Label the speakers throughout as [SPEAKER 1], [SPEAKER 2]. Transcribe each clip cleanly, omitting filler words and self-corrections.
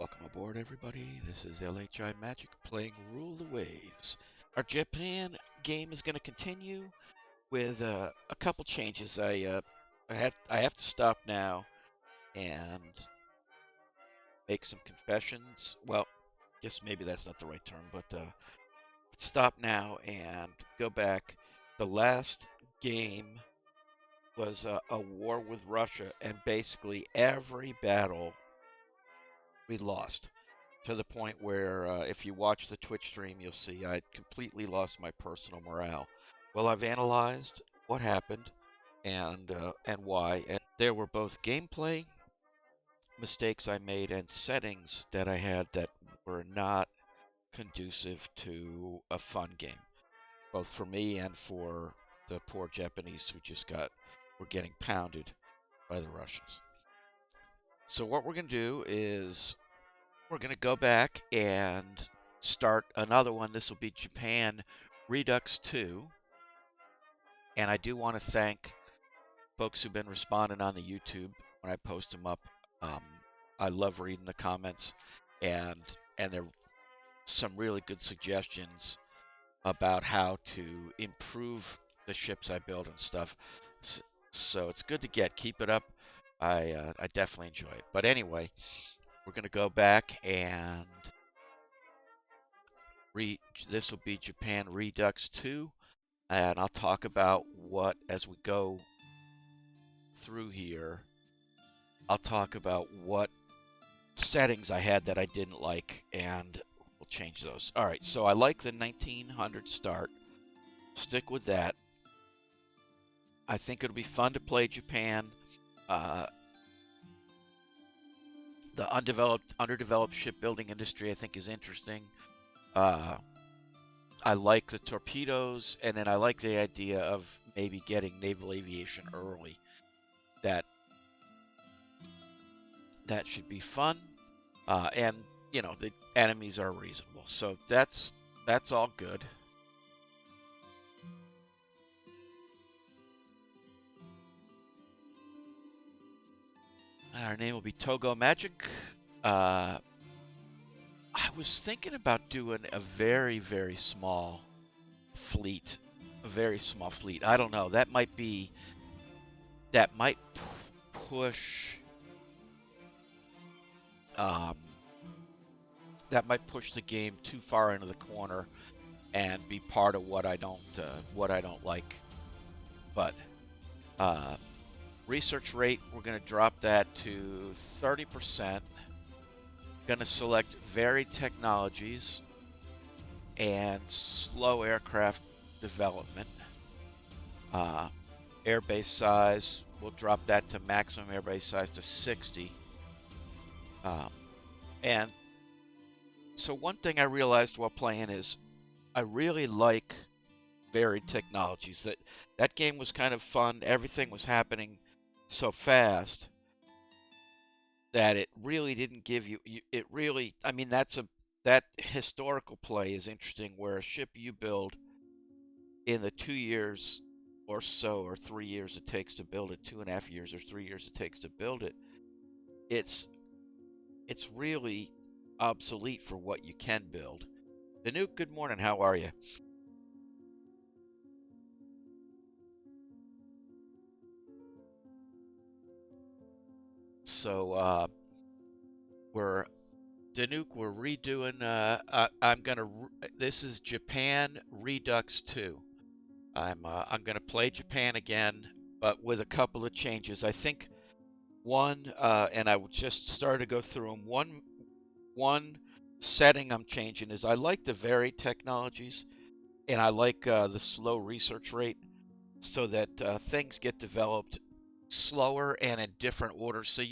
[SPEAKER 1] Welcome aboard, everybody. This is LHI-Magic playing Rule the Waves. Our Japan game is going to continue with a couple changes. I have to stop now and make some confessions. Well, guess maybe that's not the right term, but stop now and go back. The last game was a war with Russia, and basically every battle we lost. To the point where if you watch the Twitch stream, you'll see I completely lost my personal morale. Well, I've analyzed what happened and why, and there were both gameplay mistakes I made and settings that I had that were not conducive to a fun game, both for me and for the poor Japanese who just were getting pounded by the Russians. So what we're going to do is we're going to go back and start another one. This will be Japan Redux 2. And I do want to thank folks who've been responding on the YouTube when I post them up. Um, I love reading the comments, and there are some really good suggestions about how to improve the ships I build and stuff. So it's good to get. Keep it up. I definitely enjoy it. But anyway, we're going to go back and this will be Japan Redux 2, and I'll talk about what, as we go through here, I'll talk about what settings I had that I didn't like, and we'll change those. All right, so I like the 1900 start. Stick with that. I think it'll be fun to play Japan. The underdeveloped shipbuilding industry, I think, is interesting. I like the torpedoes, and then I like the idea of maybe getting naval aviation early. That should be fun, and the enemies are reasonable, so that's all good. Our name will be Togo Magic. I was thinking about doing a very, very small fleet. A very small fleet. I don't know. That might push. That might push the game too far into the corner and be part of what I don't like. But research rate, we're going to drop that to 30%. Going to select varied technologies and slow aircraft development. Airbase size, we'll drop that to maximum airbase size to 60. And so one thing I realized while playing is I really like varied technologies. That game was kind of fun. Everything was happening so fast that it really didn't give you it really, I mean, that historical play is interesting, where a ship you build in the 2 years or so, or 3 years it takes to build it, 2.5 years or 3 years it takes to build it, it's really obsolete for what you can build. Danuke, good morning. How are you? So we're redoing. This is Japan Redux 2. I'm gonna play Japan again, but with a couple of changes. I think one, and I just started to go through them. One setting I'm changing is I like the varied technologies, and I like the slow research rate, so that things get developed slower and in different orders, so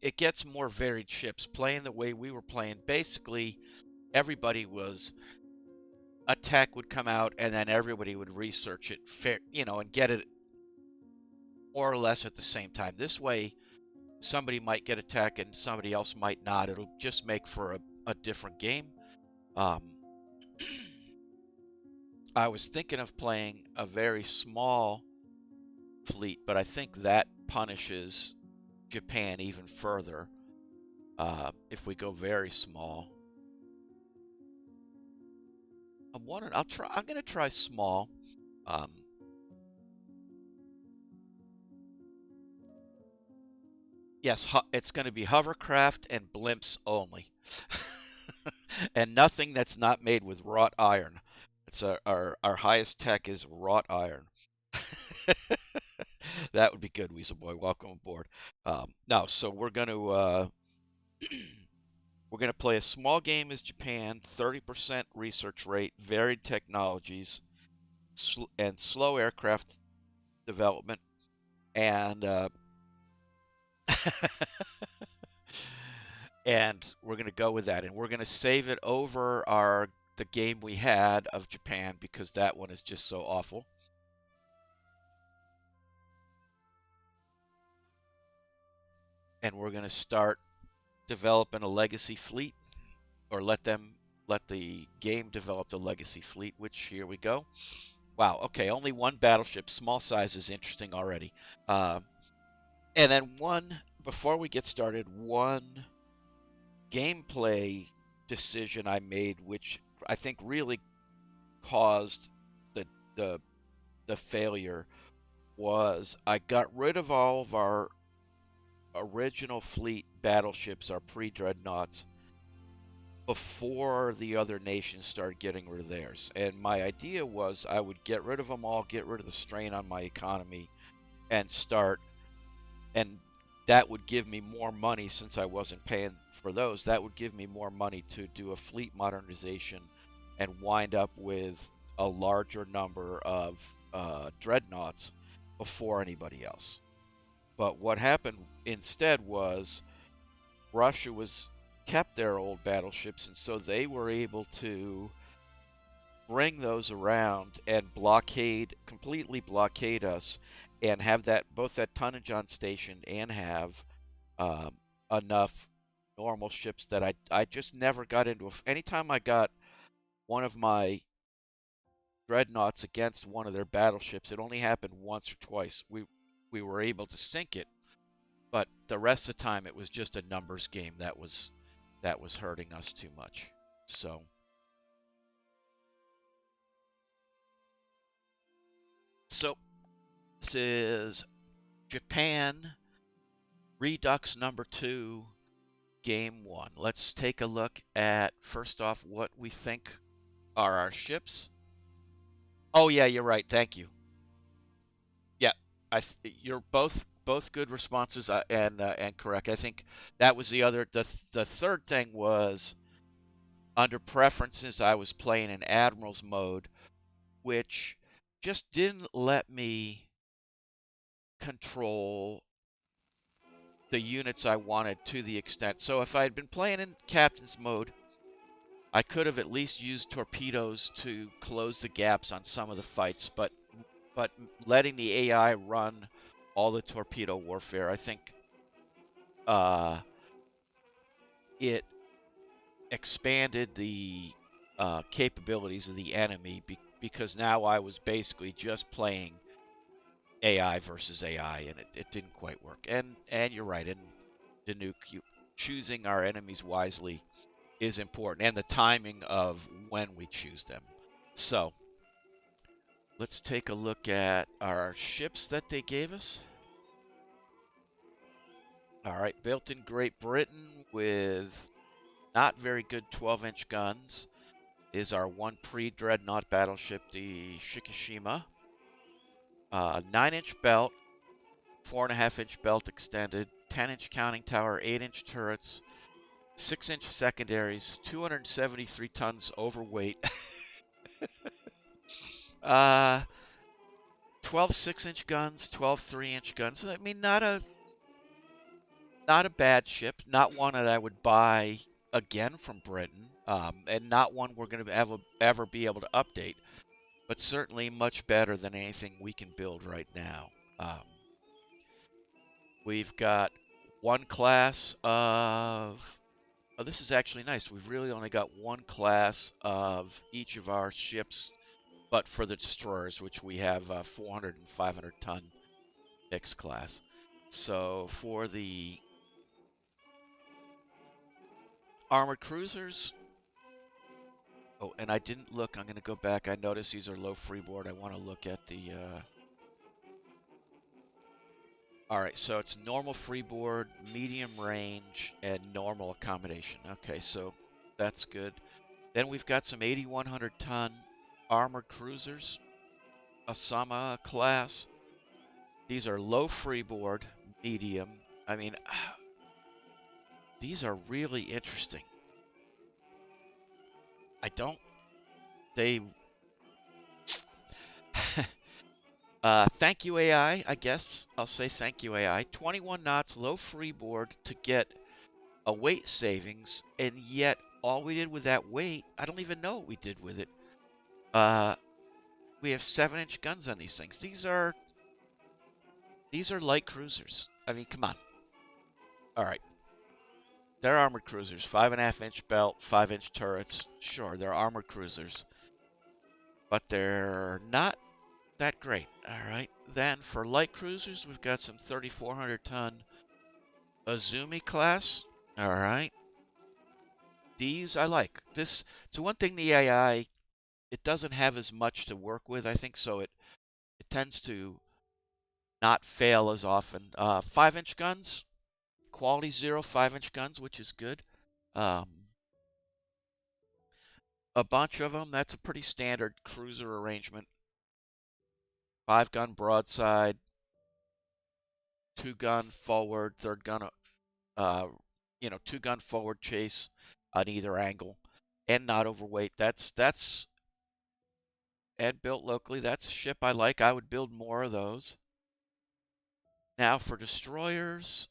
[SPEAKER 1] it gets more varied ships. Playing the way we were playing, basically everybody was, a tech would come out and then everybody would research it and get it more or less at the same time. This way somebody might get a tech and somebody else might not. It'll just make for a different game. I was thinking of playing a very small fleet, but I think that punishes Japan even further. If we go very small, I'm gonna try small. Um, yes, it's gonna be hovercraft and blimps only, and nothing that's not made with wrought iron. It's our highest tech is wrought iron. That would be good, Weasel Boy. Welcome aboard. No, so we're gonna play a small game as Japan, 30% research rate, varied technologies, and slow aircraft development, and and we're gonna go with that, and we're gonna save it over the game we had of Japan because that one is just so awful, and we're gonna start developing a legacy fleet, or let the game develop the legacy fleet. Which here we go. Wow. Okay, only one battleship. Small size is interesting already. Uh, and then before we get started, one gameplay decision I made, which I think really caused the the the failure, was I got rid of all of our original fleet battleships, our pre-dreadnoughts, before the other nations started getting rid of theirs. And my idea was I would get rid of them all, get rid of the strain on my economy, and start, and that would give me more money since I wasn't paying for those. That would give me more money to do a fleet modernization and wind up with a larger number of dreadnoughts before anybody else. But what happened instead was Russia was kept their old battleships, and so they were able to bring those around and completely blockade us, and have both that tonnage on station and have um, enough normal ships that I just never got into. Anytime I got one of my dreadnoughts against one of their battleships, it only happened once or twice. We were able to sink it, but the rest of the time it was just a numbers game that was hurting us too much. So this is Japan Redux number 2, game 1. Let's take a look at first off what we think are our ships. Oh yeah, you're right. Thank you. Yeah, you're both good responses, and correct. I think that was the third thing was under preferences. I was playing in Admiral's mode, which just didn't let me control the units I wanted to the extent. So if I had been playing in Captain's mode, I could have at least used torpedoes to close the gaps on some of the fights, but letting the AI run all the torpedo warfare, I think uh, it expanded the capabilities of the enemy because now I was basically just playing AI versus AI, and it didn't quite work. And you're right, in Danuke, choosing our enemies wisely is important, and the timing of when we choose them. So let's take a look at our ships that they gave us. All right, built in Great Britain with not very good 12-inch guns is our one pre-dreadnought battleship, the Shikishima. 9-inch belt, 4.5-inch belt extended, 10-inch counting tower, 8-inch turrets, 6-inch secondaries, 273 tons overweight. uh, 12 6-inch guns, 12 3-inch guns. I mean, not a bad ship, not one that I would buy again from Britain, and not one we're going to ever be able to update, but certainly much better than anything we can build right now. We've got one class of. Oh, this is actually nice. We've really only got one class of each of our ships, but for the destroyers, which we have 400 and 500 ton X class. So for the Armored cruisers. Oh, and I didn't look. I'm going to go back. I noticed these are low freeboard. I want to look at the... All right, so it's normal freeboard, medium range, and normal accommodation. Okay, so that's good. Then we've got some 8,100 ton armored cruisers, Osama class. These are low freeboard, medium. I mean, these are really interesting. I don't... They... thank you I guess. I'll say thank you AI. 21 knots, low freeboard to get a weight savings, and yet all we did with that weight, I don't even know what we did with it. We have 7-inch guns on these things. These are light cruisers. I mean, come on. All right. They're armored cruisers. 5.5-inch belt, 5-inch turrets. Sure, they're armored cruisers. But they're not that great. All right. Then for light cruisers, we've got some 3,400 ton Azumi class. All right. These I like. This, so one thing the AI, it doesn't have as much to work with, I think, so it tends to not fail as often. 5-inch guns, quality 0 5-inch guns, which is good. Um, a bunch of them. That's a pretty standard cruiser arrangement. 5-gun broadside, 2-gun forward, 3rd gun, 2-gun forward chase on either angle, and not overweight. That's and built locally. That's a ship I like. I would build more of those. Now for destroyers,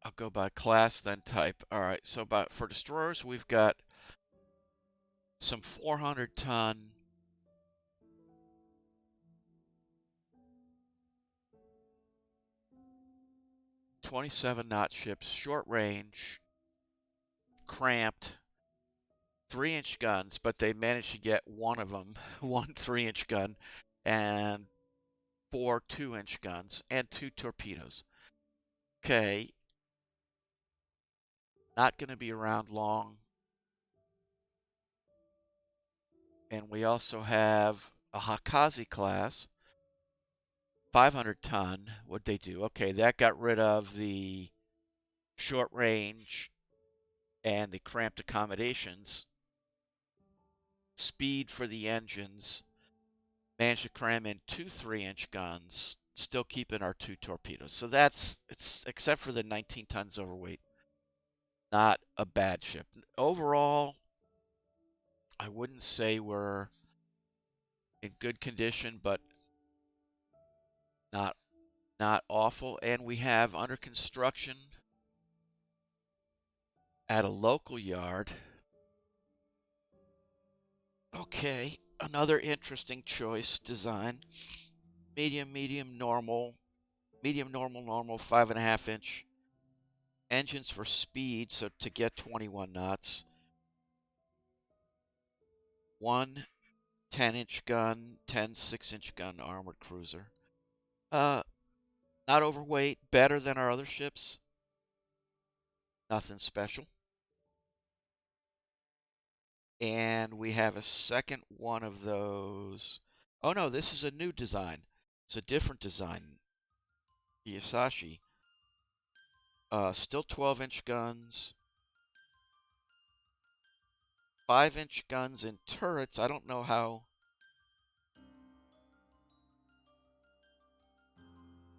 [SPEAKER 1] I'll go by class then type. All right, so for destroyers, we've got some 400 ton 27 knot ships, short range, cramped, 3-inch guns, but they managed to get one of them, one 3-inch gun, and 4 2-inch guns, and 2 torpedoes. Okay, not going to be around long. And we also have a Hakazi class, 500 ton. What'd they do? Okay, that got rid of the short range and the cramped accommodations. Speed for the engines. Managed to cram in 2 3-inch guns, still keeping our 2 torpedoes. So it's except for the 19 tons overweight, not a bad ship. Overall, I wouldn't say we're in good condition, but not awful. And we have under construction at a local yard. Okay, another interesting choice design. Medium, normal, 5.5-inch. Engines for speed, so to get 21 knots. One 10-inch gun, 10 6-inch gun armored cruiser. Not overweight, better than our other ships. Nothing special. And we have a second one of those. Oh no, this is a new design. It's a different design. Kiyosashi. Still 12-inch guns. 5-inch guns and turrets. I don't know how.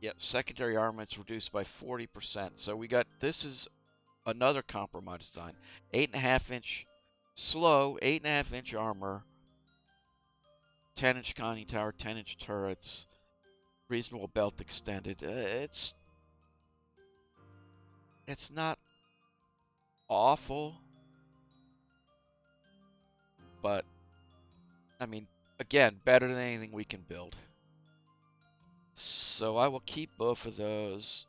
[SPEAKER 1] Yep, secondary armaments reduced by 40%. So we got, this is another compromise design. 8.5-inch slow, 8.5-inch armor, 10-inch conning tower, 10-inch turrets, reasonable belt extended. It's not awful, but I mean, again, better than anything we can build. So I will keep both of those.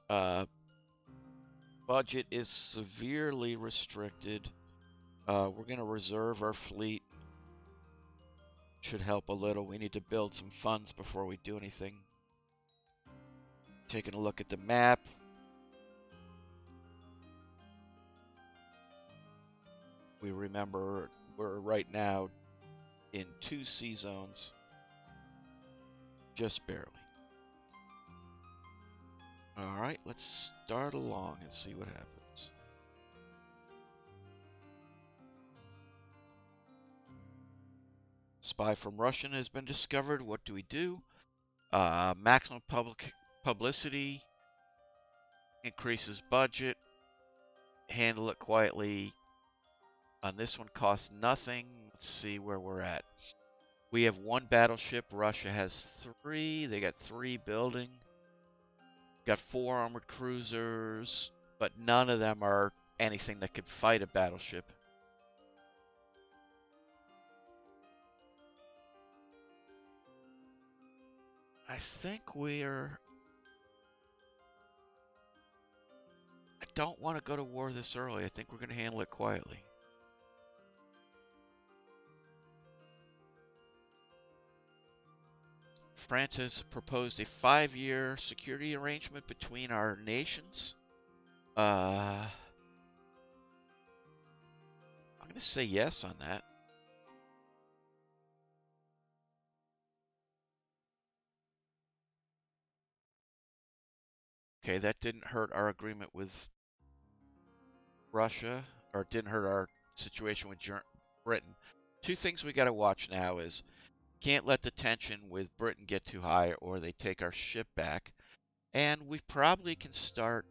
[SPEAKER 1] Budget is severely restricted. We're going to reserve our fleet should help a little. We need to build some funds before we do anything. Taking a look at the map. We remember we're right now in 2 sea zones. Just barely. Alright, let's start along and see what happens. Spy from Russian has been discovered. What do we do? Maximum publicity, increases budget, handle it quietly. On this one costs nothing. Let's see where we're at. We have 1 battleship. Russia has 3. They got 3 building. Got 4 armored cruisers, but none of them are anything that could fight a battleship. I think we're... I don't want to go to war this early. I think we're going to handle it quietly. France has proposed a 5-year security arrangement between our nations. I'm going to say yes on that. Okay, that didn't hurt our agreement with Russia, or it didn't hurt our situation with Britain. 2 things we got to watch now is can't let the tension with Britain get too high or they take our ship back. And we probably can start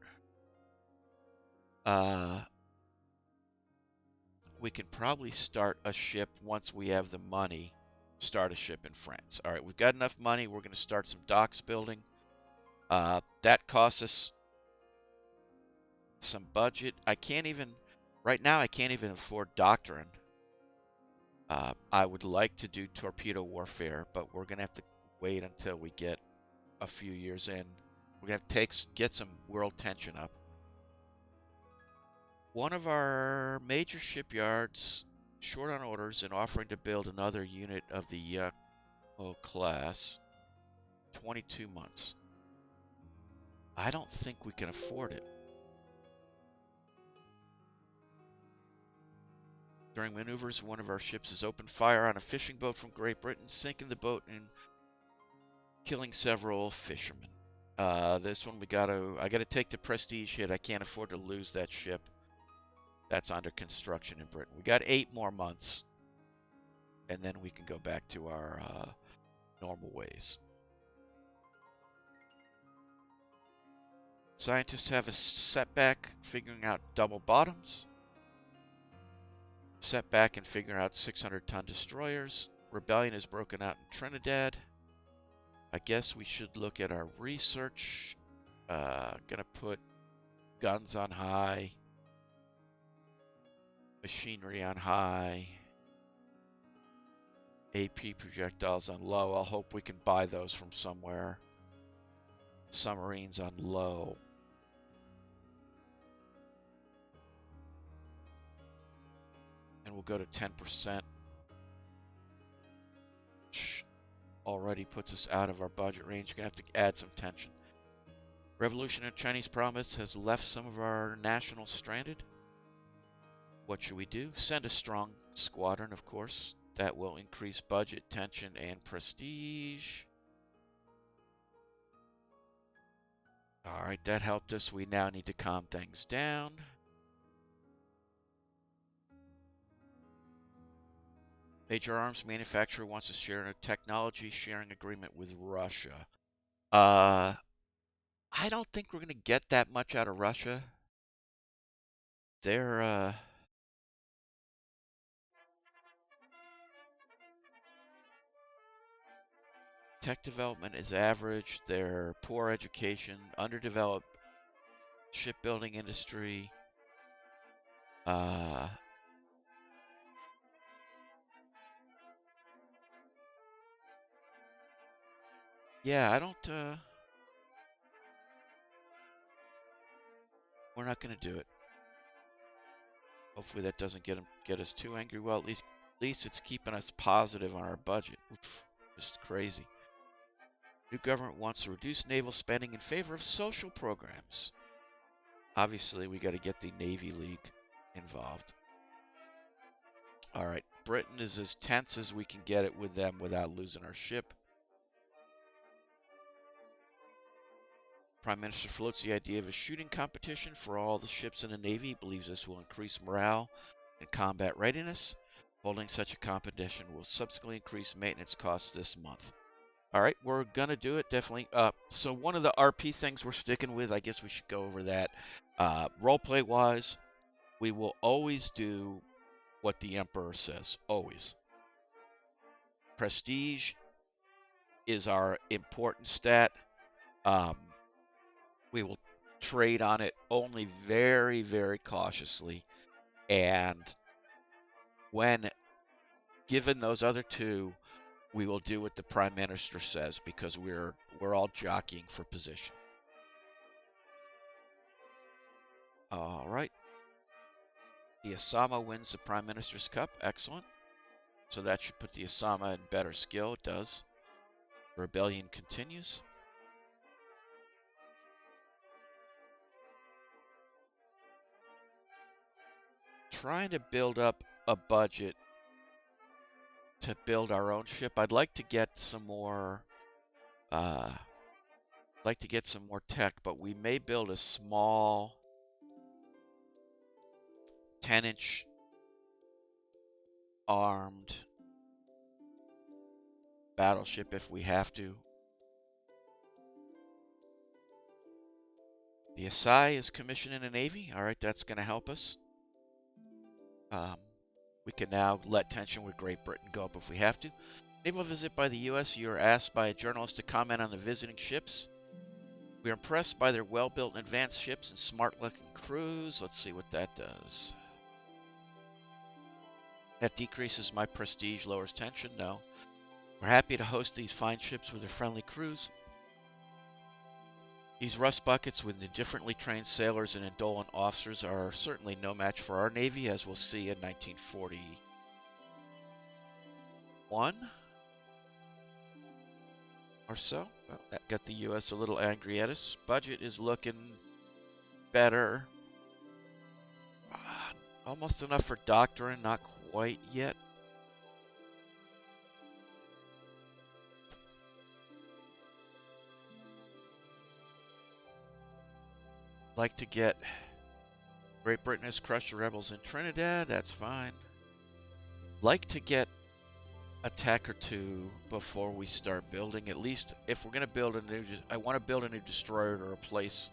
[SPEAKER 1] we can probably start a ship once we have the money. Start a ship in France. All right, we've got enough money. We're going to start some docks building. That costs us some budget. I can't even, right now, I can't even afford doctrine. I would like to do torpedo warfare, but we're going to have to wait until we get a few years in. We're going to have to get some world tension up. One of our major shipyards short on orders and offering to build another unit of the Yakko class. 22 months. I don't think we can afford it. During maneuvers, one of our ships has opened fire on a fishing boat from Great Britain, sinking the boat and killing several fishermen. This one I gotta take the prestige hit. I can't afford to lose that ship. That's under construction in Britain. We got 8 more months, and then we can go back to our normal ways. Scientists have a setback figuring out double bottoms. Setback in figuring out 600-ton destroyers. Rebellion is broken out in Trinidad. I guess we should look at our research. Gonna put guns on high. Machinery on high. AP projectiles on low. I'll hope we can buy those from somewhere. Submarines on low. And we'll go to 10%. Which already puts us out of our budget range. Gonna have to add some tension. Revolution in Chinese province has left some of our nationals stranded. What should we do? Send a strong squadron, of course. That will increase budget, tension, and prestige. Alright, that helped us. We now need to calm things down. Major arms manufacturer wants to share a technology sharing agreement with Russia. I don't think we're going to get that much out of Russia. They're, tech development is average. They're poor education, underdeveloped shipbuilding industry. Yeah, I don't, we're not going to do it. Hopefully that doesn't get us too angry. Well, at least At least it's keeping us positive on our budget. Oof, just crazy. New government wants to reduce naval spending in favor of social programs. Obviously, we got to get the Navy League involved. All right, Britain is as tense as we can get it with them without losing our ship. Prime Minister floats the idea of a shooting competition for all the ships in the Navy. He believes this will increase morale and combat readiness. Holding such a competition will subsequently increase maintenance costs this month. All right, we're gonna do it definitely. So one of the RP things we're sticking with, I guess we should go over that. Roleplay wise, we will always do what the Emperor says. Always. Prestige is our important stat. We will trade on it only very, very cautiously. And when given those other two, we will do what the Prime Minister says because we're all jockeying for position. All right. The Asama wins the Prime Minister's Cup. Excellent. So that should put the Asama in better skill. It does. Rebellion continues. Trying to build up a budget to build our own ship. I'd like to get some more tech, but we may build a small 10-inch armed battleship if we have to. The Asai is commissioned in the Navy. All right, that's going to help us. We can now let tension with Great Britain go up if we have to. Naval visit by the U.S. You are asked by a journalist to comment on the visiting ships. We are impressed by their well-built and advanced ships and smart-looking crews. Let's see what that does. That decreases my prestige, lowers tension. No. We're happy to host these fine ships with their friendly crews. These rust buckets with indifferently trained sailors and indolent officers are certainly no match for our Navy, as we'll see in 1941 or so. Well, that got the U.S. a little angry at us. Budget is looking better. Almost enough for doctrine, not quite yet. Like to get Great Britain has crushed the rebels in Trinidad. That's fine. Like to get a tech or two before we start building. At least if we're going to build a new, I want to build a new destroyer to replace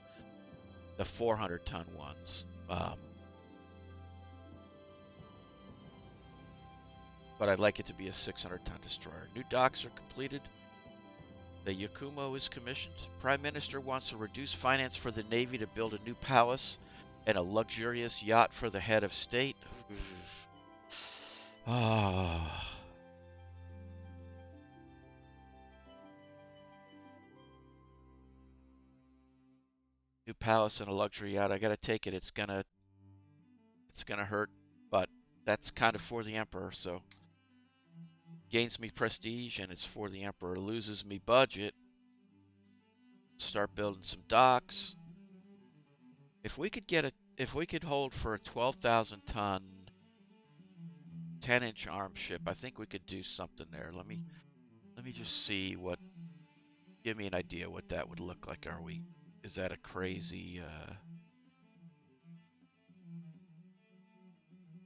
[SPEAKER 1] the 400-ton ones. But I'd like it to be a 600-ton destroyer. New docks are completed. The Yakumo is commissioned. Prime Minister wants to reduce finance for the Navy to build a new palace and a luxurious yacht for the head of state. Ah. New palace and a luxury yacht. I gotta take it. It's gonna hurt, but that's kind of for the Emperor, so gains me prestige and it's for the Emperor. Loses me budget. Start building some docks. If we could hold for a 12,000 ton 10-inch arm ship, I think we could do something there. Let me just see what, give me an idea what that would look like. Is that a crazy,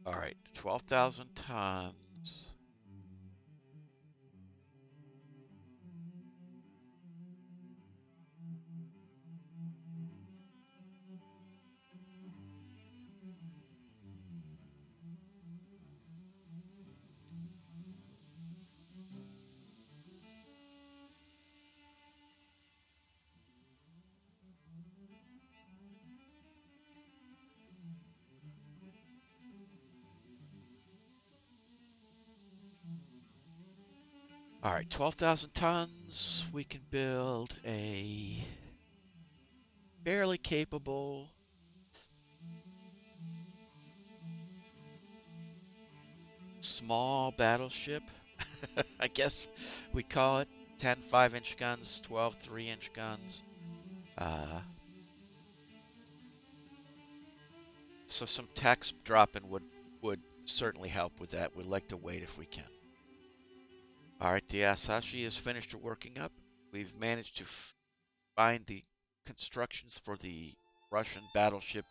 [SPEAKER 1] all right, 12,000 tons. All right, 12,000 tons. We can build a fairly capable small battleship. I guess we call it 10 5-inch guns, 12 3-inch guns. So some tax dropping would certainly help with that. We'd like to wait if we can. All right, the Asashi is finished working up. We've managed to find the constructions for the Russian battleship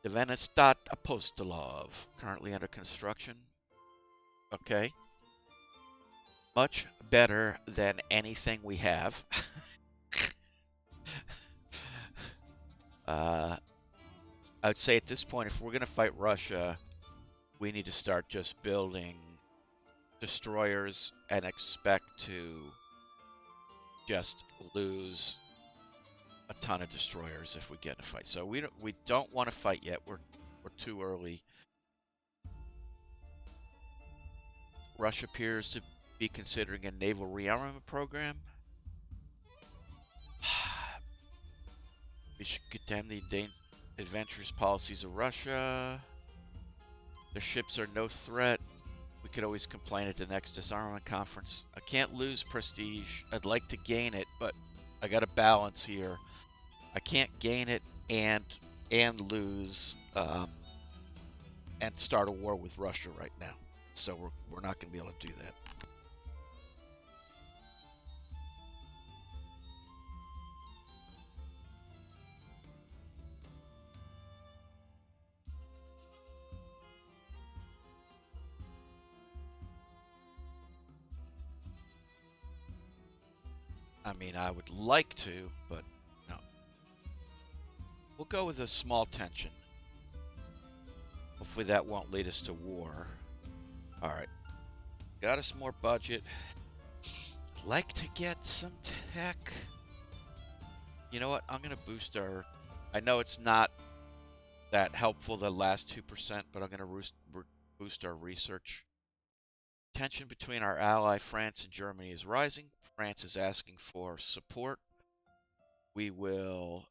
[SPEAKER 1] Devenestat Apostolov, currently under construction. Okay. Much better than anything we have. I would say at this point, if we're going to fight Russia, we need to start just building destroyers and expect to just lose a ton of destroyers if we get in a fight. So we don't want to fight yet. We're too early. Russia appears to be considering a naval rearmament program. We should condemn the adventurous policies of Russia. Their ships are no threat. We could always complain at the next disarmament conference. I can't lose prestige. I'd like to gain it, but I got a balance here. I can't gain it and lose and start a war with Russia right now. So we're not going to be able to do that. I mean, I would like to, but no. We'll go with a small tension. Hopefully that won't lead us to war. Alright. Got us more budget. Like to get some tech. You know what? I'm going to boost our... I know it's not that helpful, the last 2%, but I'm going to boost our research. Tension between our ally France and Germany is rising. France is asking for support. We will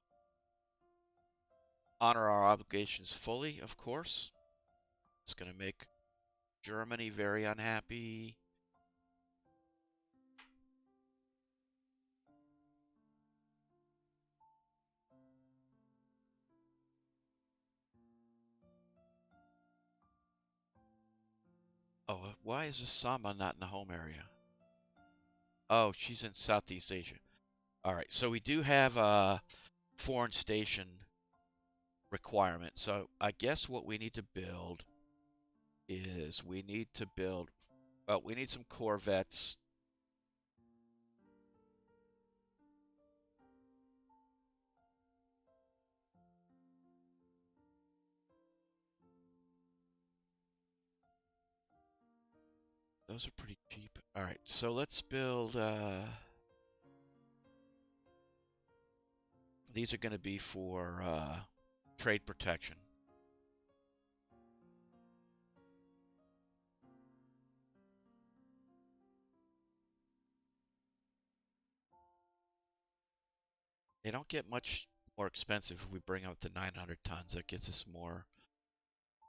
[SPEAKER 1] honor our obligations fully, of course. It's going to make Germany very unhappy. Oh, why is Osama not in the home area? Oh, she's in Southeast Asia. All right, so we do have a foreign station requirement. So I guess what we need to build is we need some corvettes. Those are pretty cheap. All right, so let's build, these are going to be for trade protection. They don't get much more expensive if we bring up to 900 tons. That gets us more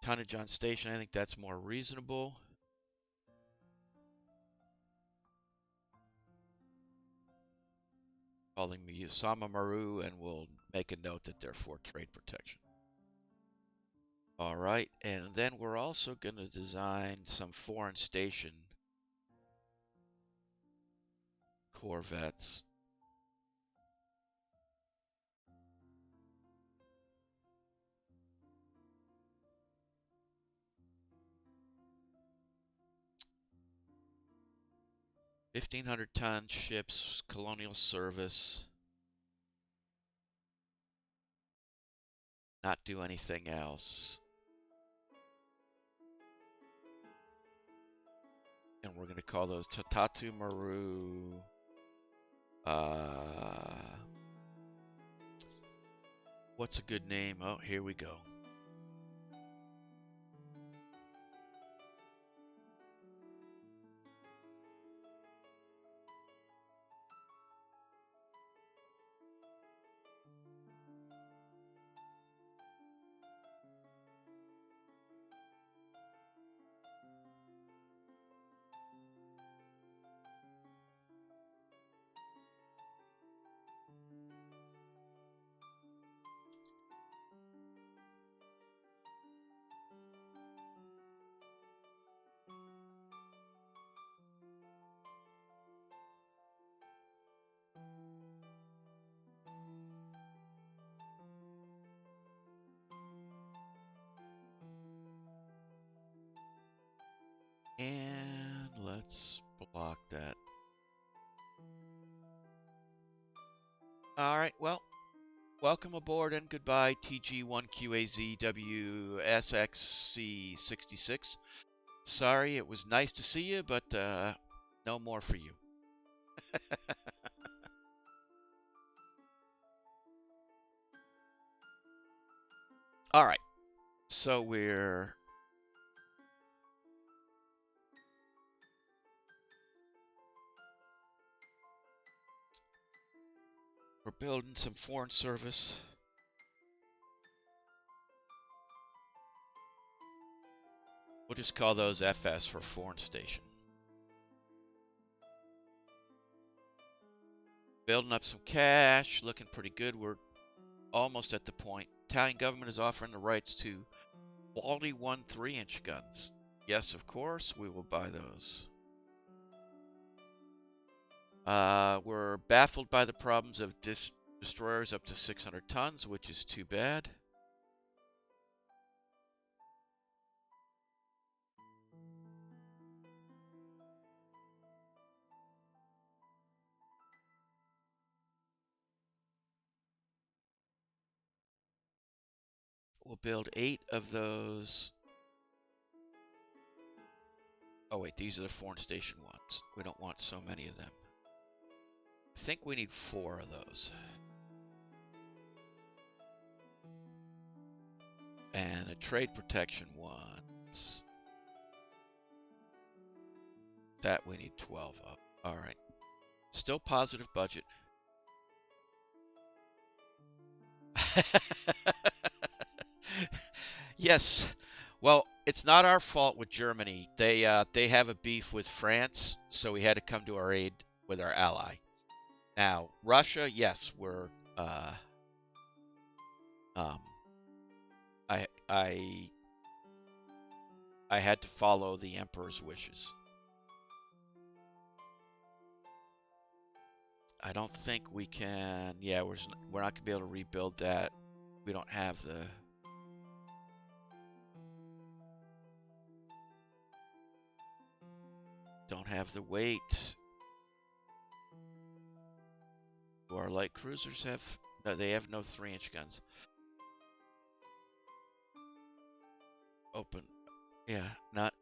[SPEAKER 1] tonnage on station. I think that's more reasonable. Calling me Usama Maru, and we'll make a note that they're for trade protection. All right, and then we're also going to design some foreign station corvettes. $1,500-ton ships, colonial service. Not do anything else. And we're going to call those Tatatu Maru. What's a good name? Oh, here we go. unlock that. All right, well, welcome aboard and goodbye, TG1QAZWSXC66. Sorry, it was nice to see you, but no more for you. All right, so we're building some foreign service. We'll just call those FS for foreign station. Building up some cash, looking pretty good. We're almost at the point. Italian government is offering the rights to quality 1 3-inch guns. Yes, of course, we will buy those. We're baffled by the problems of destroyers up to 600 tons, which is too bad. We'll build 8 of those. Oh wait, these are the foreign station ones. We don't want so many of them. I think we need 4 of those. And a trade protection ones. That we need 12 of. Alright. Still positive budget. Yes. Well, it's not our fault with Germany. They have a beef with France, so we had to come to our aid with our ally. Now, Russia, yes, we're um I had to follow the emperor's wishes. I don't think we can. Yeah, we're not gonna be able to rebuild that. We don't have the. Don't have the weight. Do our light cruisers have? No, they have no 3-inch guns. Open. Yeah, not.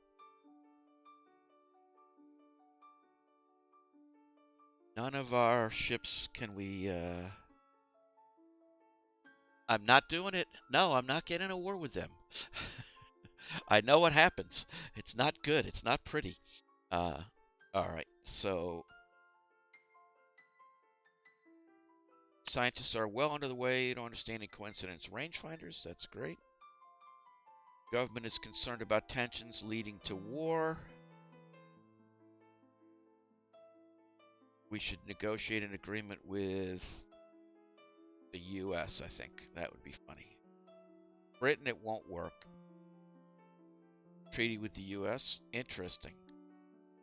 [SPEAKER 1] None of our ships can we. I'm not doing it. No, I'm not getting a war with them. I know what happens. It's not good. It's not pretty. All right. So scientists are well under the way to understanding coincidence rangefinders. That's great. Government is concerned about tensions leading to war. We should negotiate an agreement with the U.S., I think. That would be funny. Britain, it won't work. Treaty with the U.S. Interesting.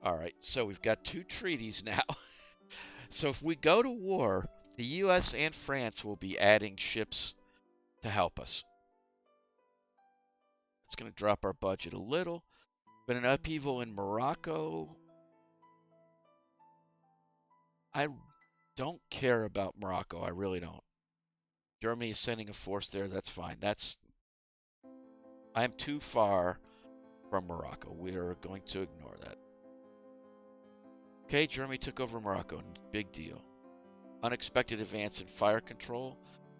[SPEAKER 1] All right, so we've got 2 treaties now. So if we go to war, the U.S. and France will be adding ships to help us. It's going to drop our budget a little. But an upheaval in Morocco. I don't care about Morocco. I really don't. Germany is sending a force there. That's fine. I'm too far from Morocco. We are going to ignore that. Okay, Germany took over Morocco. Big deal. Unexpected advance in fire control.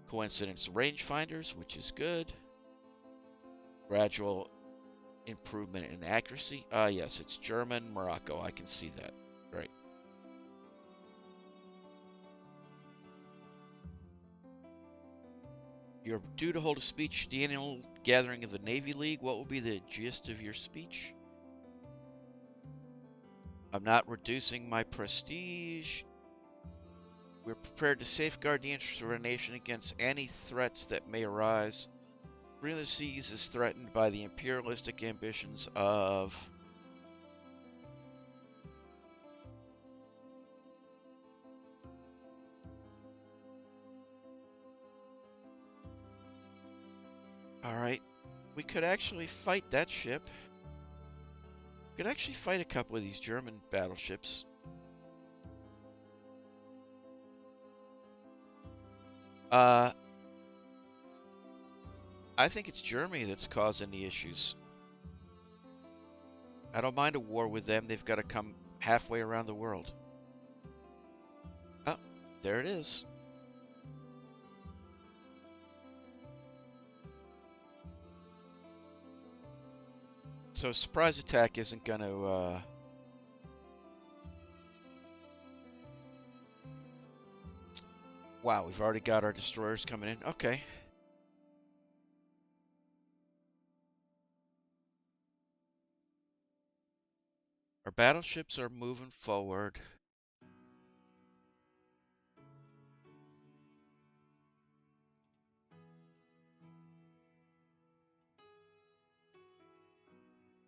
[SPEAKER 1] Coincidence rangefinders, which is good. Gradual improvement in accuracy. Yes, it's German, Morocco. I can see that. Great. You're due to hold a speech at the annual gathering of the Navy League. What will be the gist of your speech? I'm not reducing my prestige. We're prepared to safeguard the interests of our nation against any threats that may arise. Freedom of the seas is threatened by the imperialistic ambitions of... Alright. We could actually fight that ship. We could actually fight a couple of these German battleships. Uh, I think it's Germany that's causing the issues. I don't mind a war with them. They've got to come halfway around the world. Oh, there it is. So surprise attack isn't going to. Wow, we've already got our destroyers coming in. Okay. Our battleships are moving forward.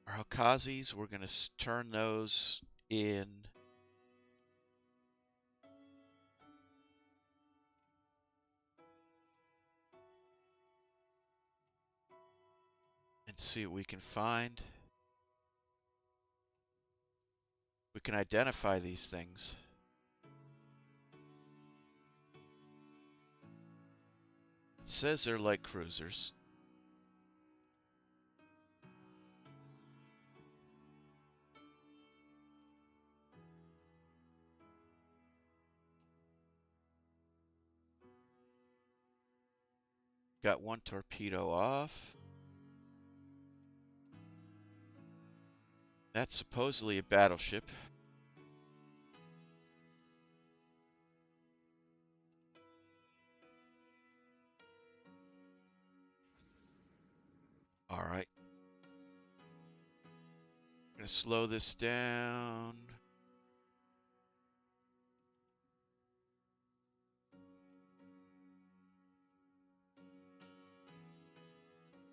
[SPEAKER 1] Our Hokazis, we're going to turn those in. And see what we can find. We can identify these things. It says they're like cruisers. Got one torpedo off. That's supposedly a battleship. Alright. I'm going to slow this down.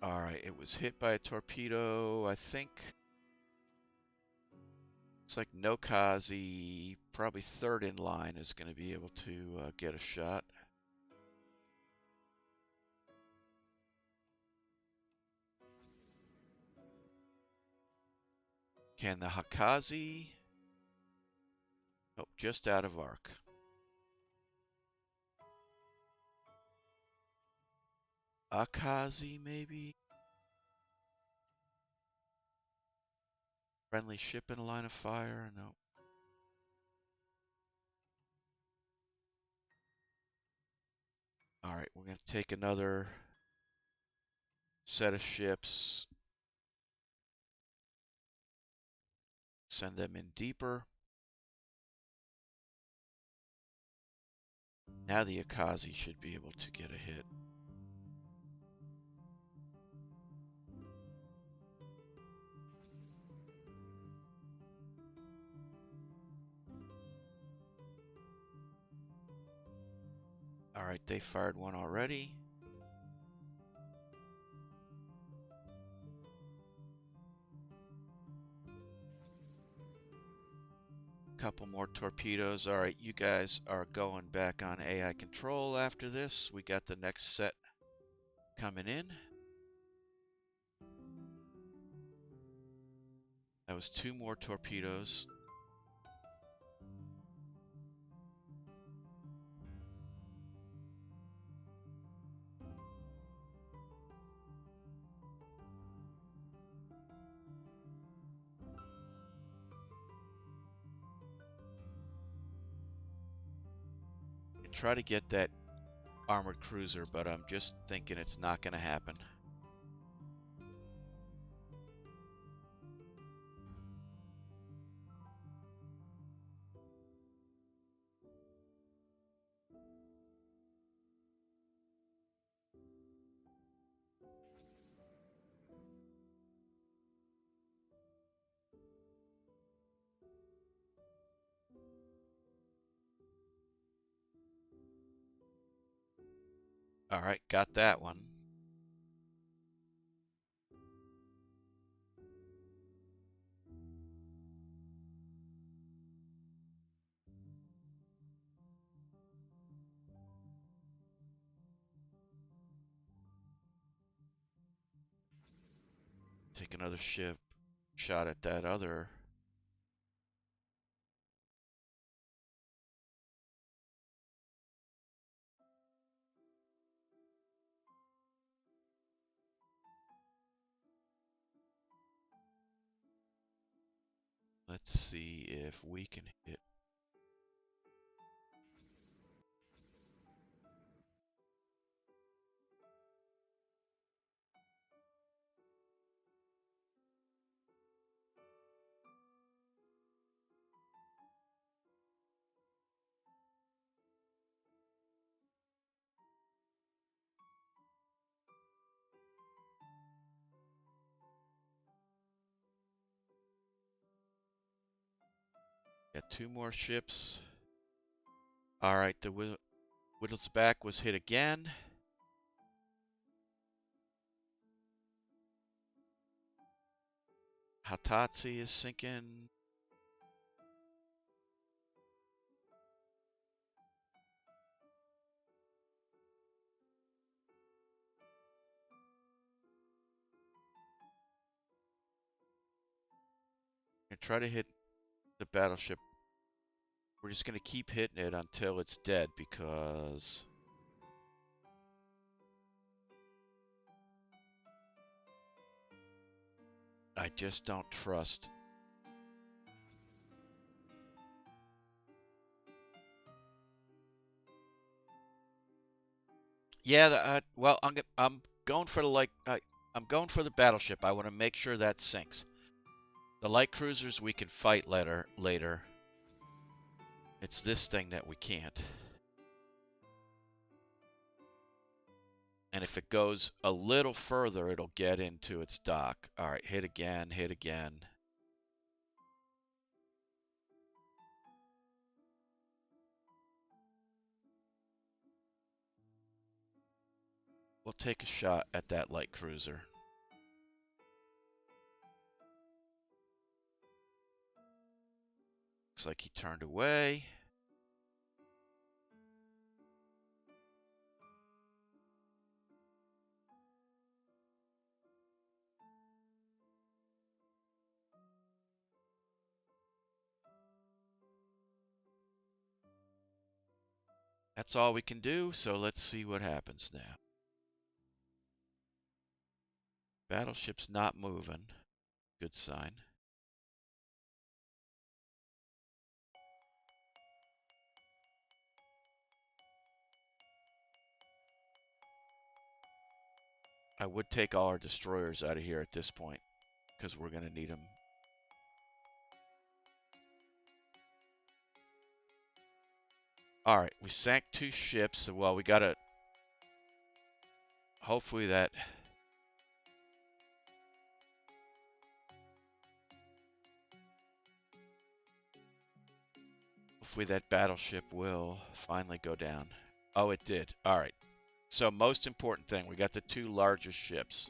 [SPEAKER 1] Alright, it was hit by a torpedo, I think. It's like Nokazi, probably third in line, is going to be able to get a shot. Can the Hakazi? Nope, just out of arc. Akazi, maybe? Friendly ship in a line of fire? No. Alright, we're going to take another set of ships. Send them in deeper. Now the Akazi should be able to get a hit. Alright, they fired one already. Couple more torpedoes. Alright, you guys are going back on AI control after this. We got the next set coming in. That was two more torpedoes. And try to get that armored cruiser, but I'm just thinking it's not going to happen. Alright, got that one. Take another shot at that other. Let's see if we can hit. Got 2 more ships. All right, the Whittle's back was hit again. Hatatsi is sinking. And try to hit the battleship. We're just going to keep hitting it until it's dead because I just don't trust. Yeah, well, I'm going for I'm going for the battleship. I want to make sure that sinks. The light cruisers we can fight later. It's this thing that we can't. And if it goes a little further, it'll get into its dock. All right, hit again, hit again. We'll take a shot at that light cruiser. Looks like he turned away. That's all we can do, so let's see what happens now. Battleship's not moving. Good sign. I would take all our destroyers out of here at this point, because we're going to need them. Alright, we sank 2 ships. So, well, we got to... Hopefully that... Hopefully that battleship will finally go down. Oh, it did. Alright. So, most important thing, we got the 2 largest ships.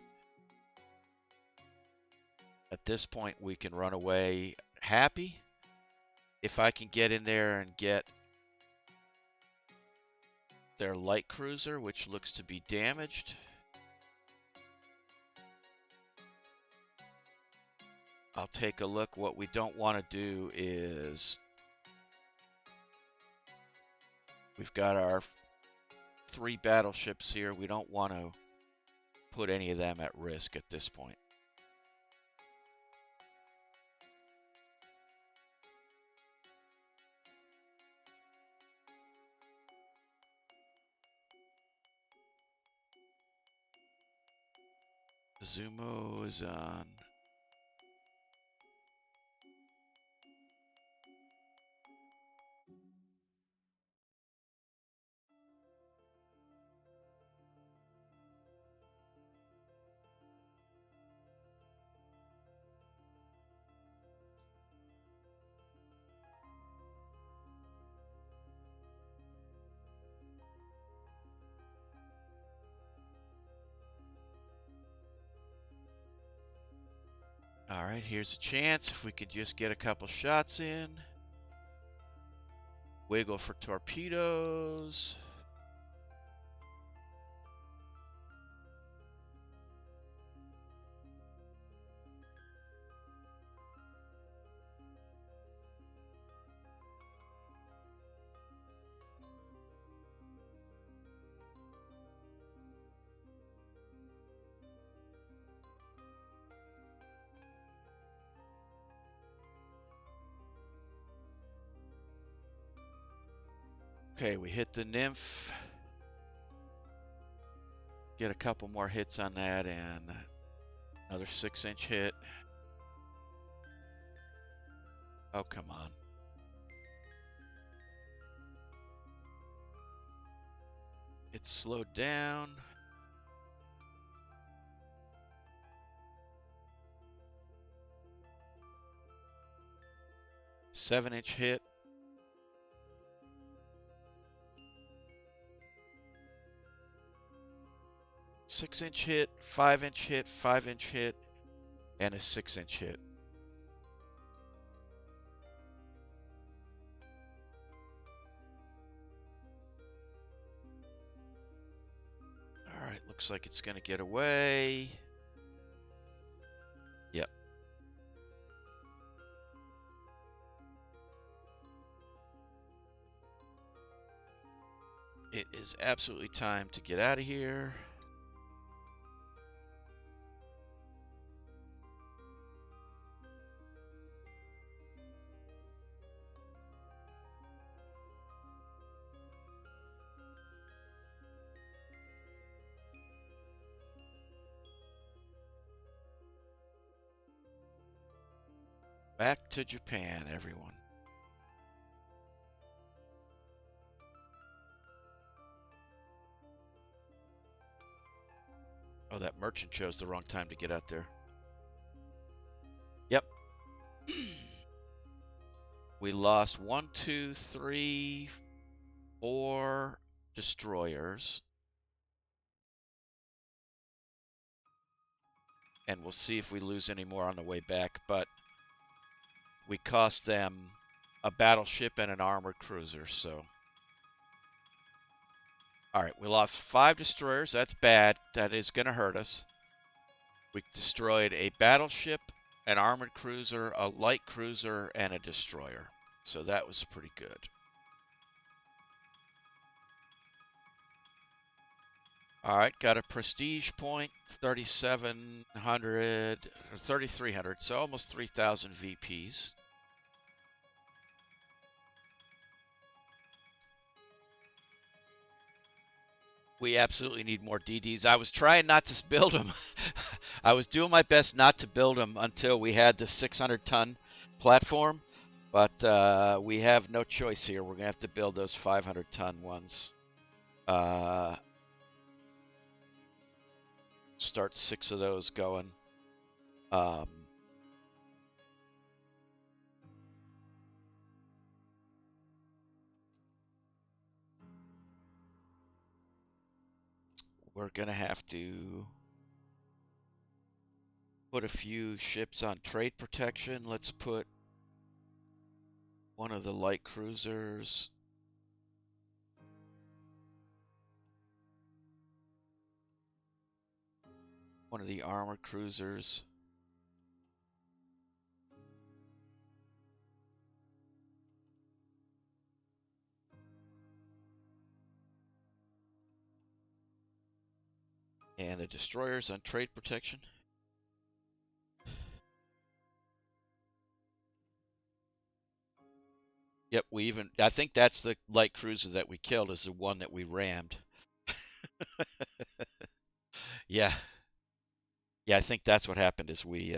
[SPEAKER 1] At this point, we can run away happy. If I can get in there and get their light cruiser, which looks to be damaged. I'll take a look. What we don't want to do is we've got our 3 battleships here. We don't want to put any of them at risk at this point. Zumo is on. All right, here's a chance if we could just get a couple shots in. Wiggle for torpedoes. Okay, we hit the nymph. Get a couple more hits on that and another 6-inch hit. Oh, come on. It's slowed down. Seven-inch hit. Six-inch hit, 5-inch hit, 5-inch hit, and a 6-inch hit. All right, looks like it's going to get away. Yep. It is absolutely time to get out of here. Back to Japan, everyone. Oh, that merchant chose the wrong time to get out there. Yep. We lost 1, 2, 3, 4 destroyers. And we'll see if we lose any more on the way back, but we cost them a battleship and an armored cruiser, so. All right, we lost 5 destroyers. That's bad. That is going to hurt us. We destroyed a battleship, an armored cruiser, a light cruiser, and a destroyer. So that was pretty good. All right, got a prestige point, 3,700, or 3,300, so almost 3,000 VPs. We absolutely need more DDs. I was trying not to build them. I was doing my best not to build them until we had the 600-ton platform, but we have no choice here. We're going to have to build those 500-ton ones. Start 6 of those going. We're going to have to put a few ships on trade protection. Let's put one of the light cruisers. One of the armored cruisers. And the destroyers on trade protection. Yep, I think that's the light cruiser that we killed is the one that we rammed. Yeah. Yeah, I think that's what happened is we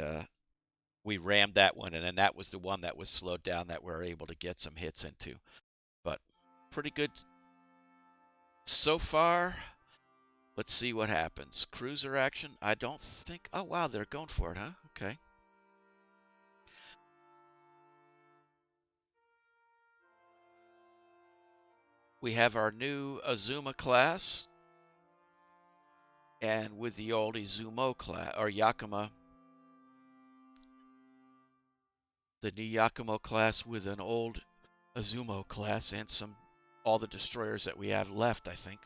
[SPEAKER 1] rammed that one, and then that was the one that was slowed down that we were able to get some hits into. But pretty good so far. Let's see what happens. Cruiser action. I don't think. Oh wow, they're going for it, huh? Okay. We have our new Azuma class, and with the old Izumo class or Yakima, the new Yakumo class with an old Azumo class and all the destroyers that we have left, I think.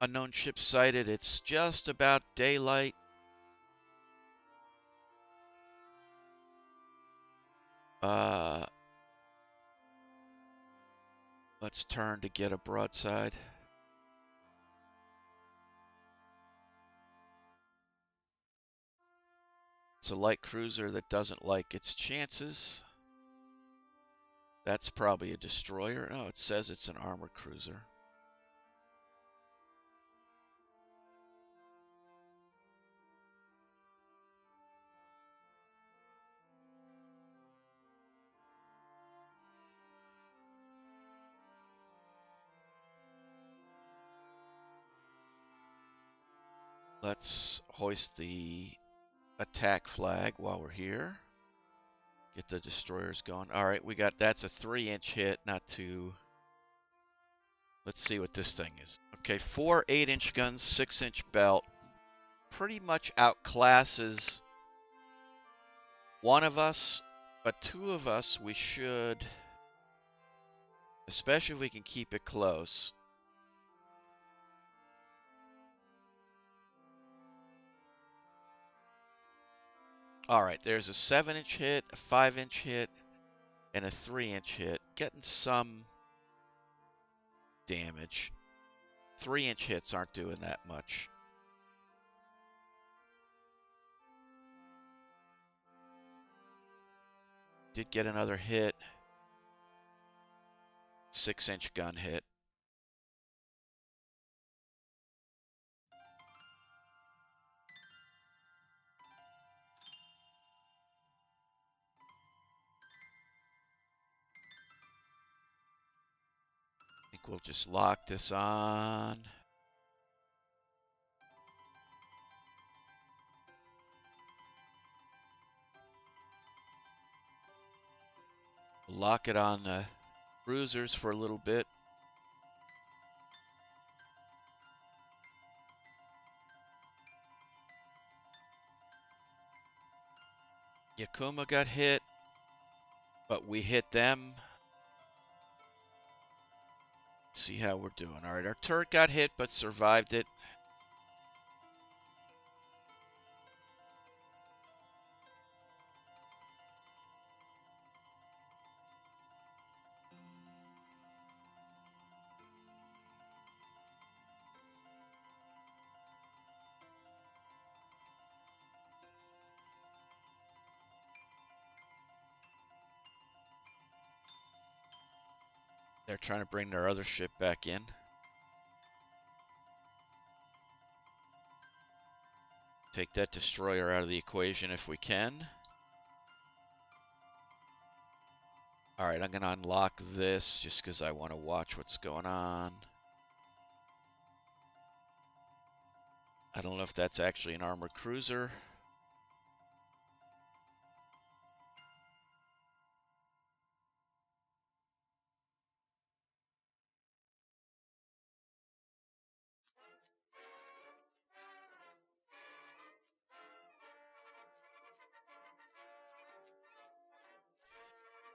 [SPEAKER 1] Unknown ship sighted. It's just about daylight. Let's turn to get a broadside. It's a light cruiser that doesn't like its chances. That's probably a destroyer. No, it says it's an armored cruiser. Let's hoist the attack flag while we're here. Get the destroyers going. All right, we got, that's a 3-inch hit, not two. Let's see what this thing is. Okay, 4 8-inch guns, 6-inch belt. Pretty much outclasses one of us, but two of us we should, especially if we can keep it close. All right, there's a 7-inch hit, a 5-inch hit, and a 3-inch hit. Getting some damage. 3-inch hits aren't doing that much. Did get another hit. 6-inch gun hit. I think we'll just lock this on. Lock it on the cruisers for a little bit. Yakuma got hit, but we hit them. See how we're doing. All right, our turret got hit, but survived it. They're trying to bring their other ship back in. Take that destroyer out of the equation if we can. All right, I'm going to unlock this just because I want to watch what's going on. I don't know if that's actually an armored cruiser.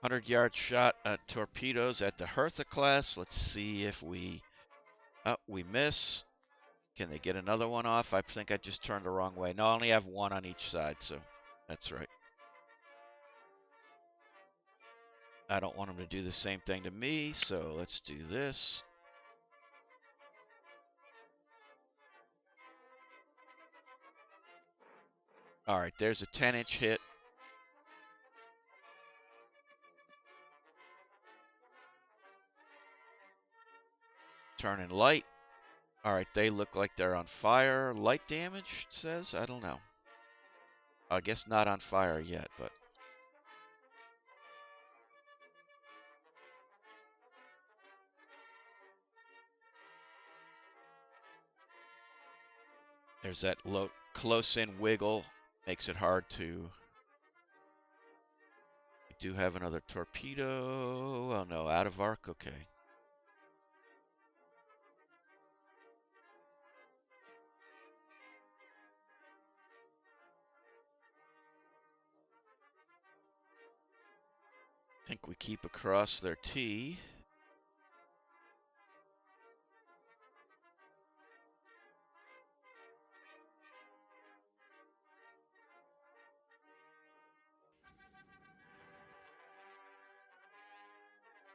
[SPEAKER 1] Hundred-yard shot at torpedoes at the Hertha class. Let's see if we... Oh, we miss. Can they get another one off? I think I just turned the wrong way. No, I only have one on each side, so that's right. I don't want them to do the same thing to me, so let's do this. All right, there's a 10-inch hit. Turning light. All right, they look like they're on fire. Light damage, it says? I don't know. I guess not on fire yet, but... There's that low, close-in wiggle. Makes it hard to... We do have another torpedo. Oh no, out of arc, okay. I think we keep across their T.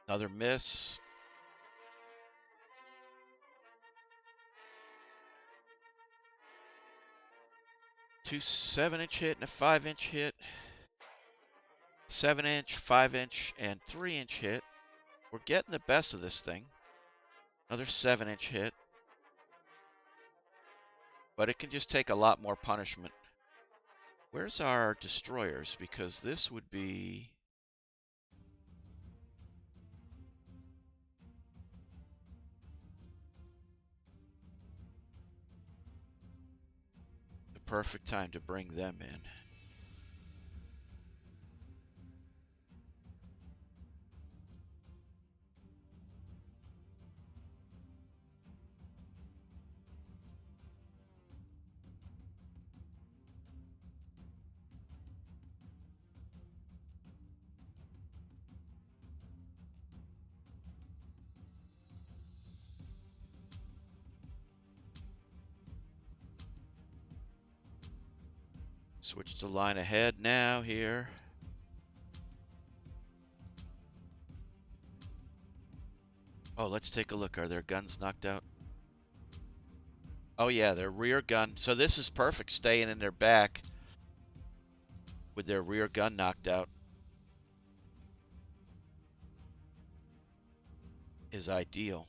[SPEAKER 1] Another miss. Two 7-inch hit and a 5-inch hit. 7-inch, 5-inch, and 3-inch hit. We're getting the best of this thing. Another 7-inch hit. But it can just take a lot more punishment. Where's our destroyers? Because this would be... the perfect time to bring them in. Switch to line ahead now here. Oh, let's take a look. Are their guns knocked out? Oh yeah, their rear gun. So this is perfect, staying in their back with their rear gun knocked out is ideal.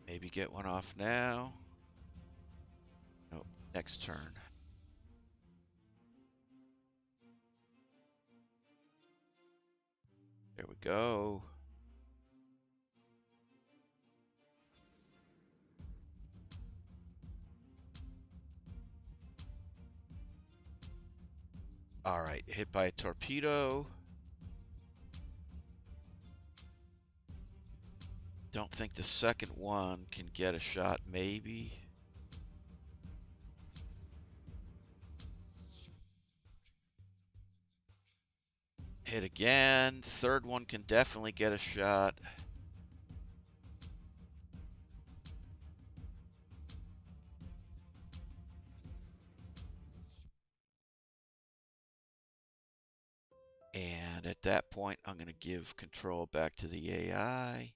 [SPEAKER 1] Maybe get one off now. Nope, next turn. There we go. All right, hit by a torpedo. Don't think the second one can get a shot, maybe. Hit again. Third one can definitely get a shot. And at that point, I'm going to give control back to the AI.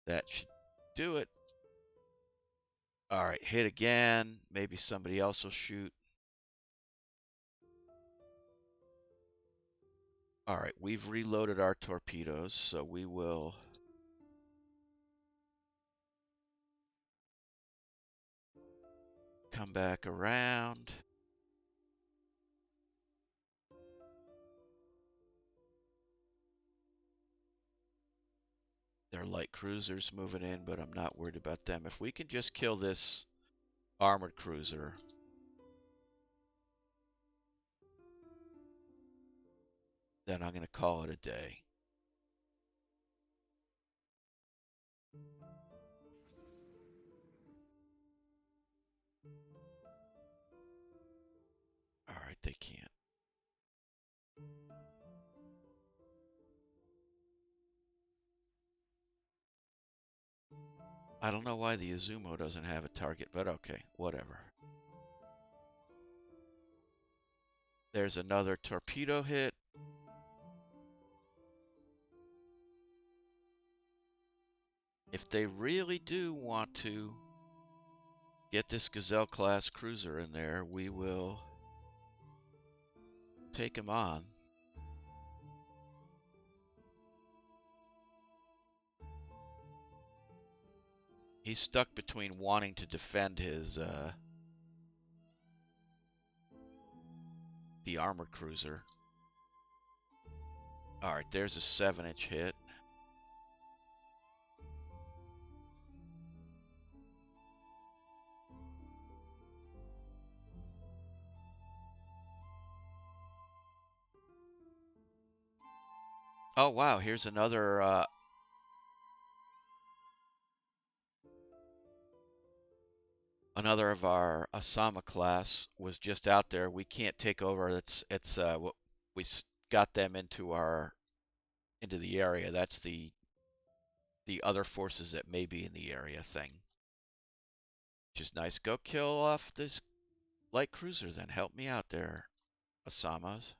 [SPEAKER 1] That should do it. All right, hit again. Maybe somebody else will shoot. All right, we've reloaded our torpedoes, so we will come back around. They're light cruisers moving in, but I'm not worried about them. If we can just kill this armored cruiser, then I'm going to call it a day. All right, they can't. I don't know why the Izumo doesn't have a target, but okay, whatever. There's another torpedo hit. If they really do want to get this Gazelle class cruiser in there, we will take him on. He's stuck between wanting to defend his the armored cruiser. All right, there's a 7-inch hit. Oh wow, here's another another of our Asama class was just out there. We can't take over. It's what we got them into the area. That's the other forces that may be in the area thing. Which is nice. Go kill off this light cruiser then. Help me out there, Asamas.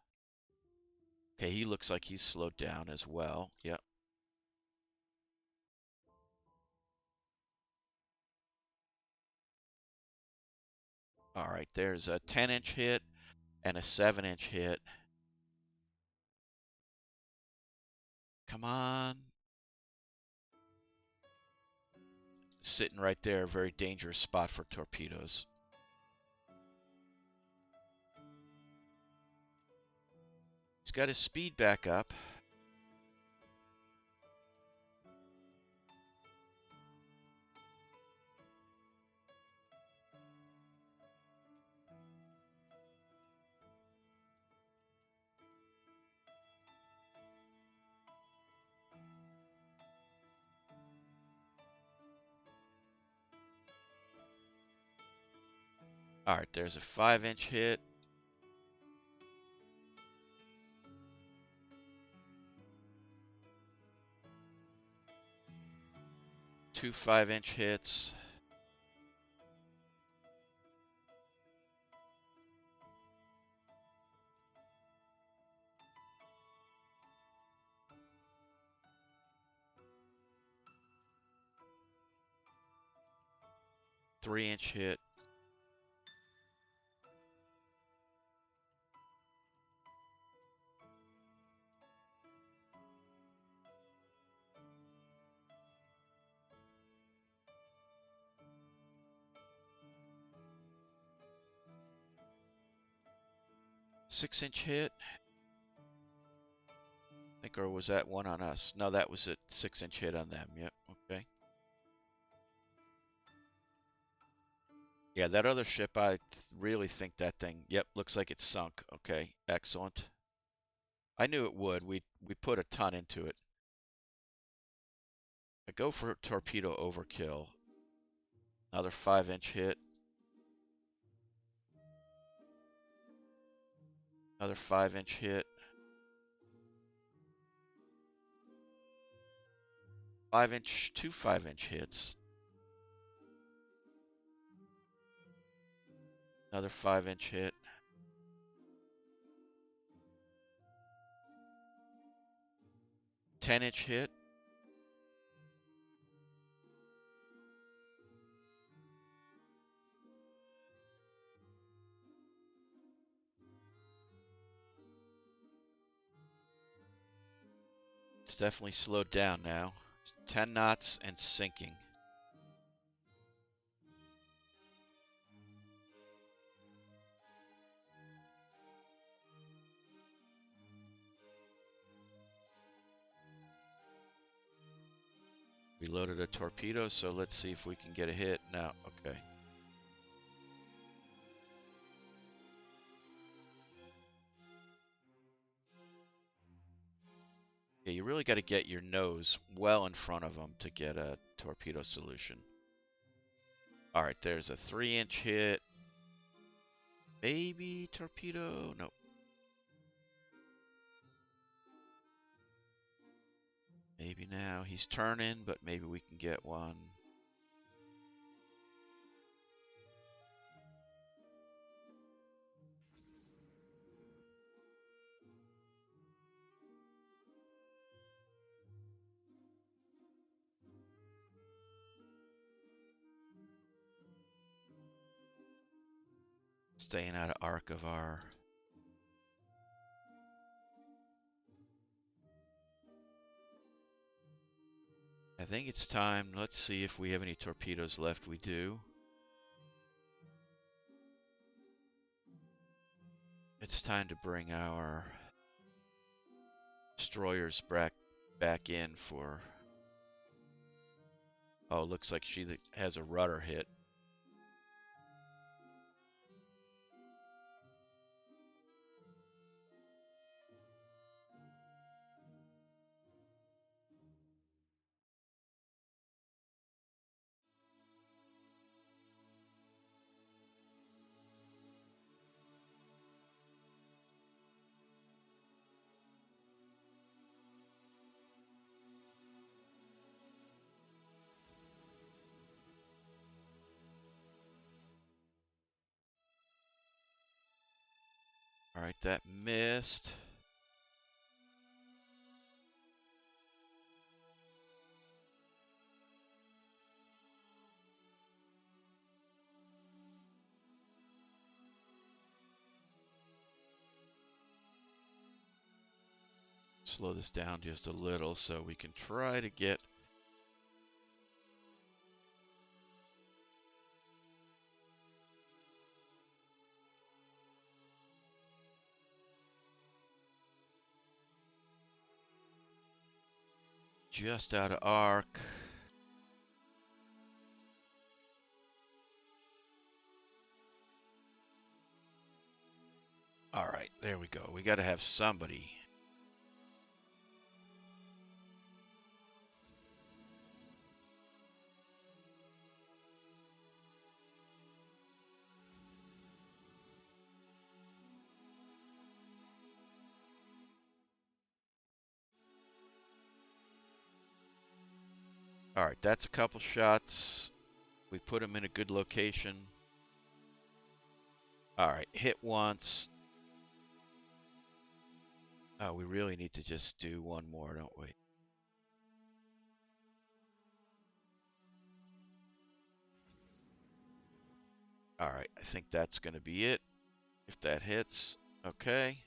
[SPEAKER 1] Okay, he looks like he's slowed down as well. Yep. All right, there's a 10-inch hit and a 7-inch hit. Come on. Sitting right there, a very dangerous spot for torpedoes. He's got his speed back up. All right, there's a 5-inch hit. Two 5-inch hits. Three-inch hit. Six-inch hit. I think, or was that one on us? No, that was a 6-inch hit on them. Yep, okay. Yeah, that other ship, I really think that thing, yep, looks like it's sunk. Okay, excellent. I knew it would. We put a ton into it. I go for torpedo overkill. Another 5-inch hit. Another 5-inch hit. 5-inch, two 5-inch hits. Another 5-inch hit. Ten-inch hit. It's definitely slowed down now. It's 10 knots and sinking. We loaded a torpedo, so let's see if we can get a hit. Now, okay. Yeah, you really got to get your nose well in front of them to get a torpedo solution. All right, there's a 3-inch hit. Maybe torpedo? Nope. Maybe now. He's turning, but maybe we can get one. Staying out of arc of our... I think it's time. Let's see if we have any torpedoes left. We do. It's time to bring our destroyers back in for... Oh, looks like she has a rudder hit. All right, that missed. slow this down just a little so we can try to get just out of arc. All right, there we go. We got to have somebody. All right, that's a couple shots. We put them in a good location. All right, hit once. Oh, we really need to just do one more, don't we? All right, I think that's going to be it. If that hits, okay.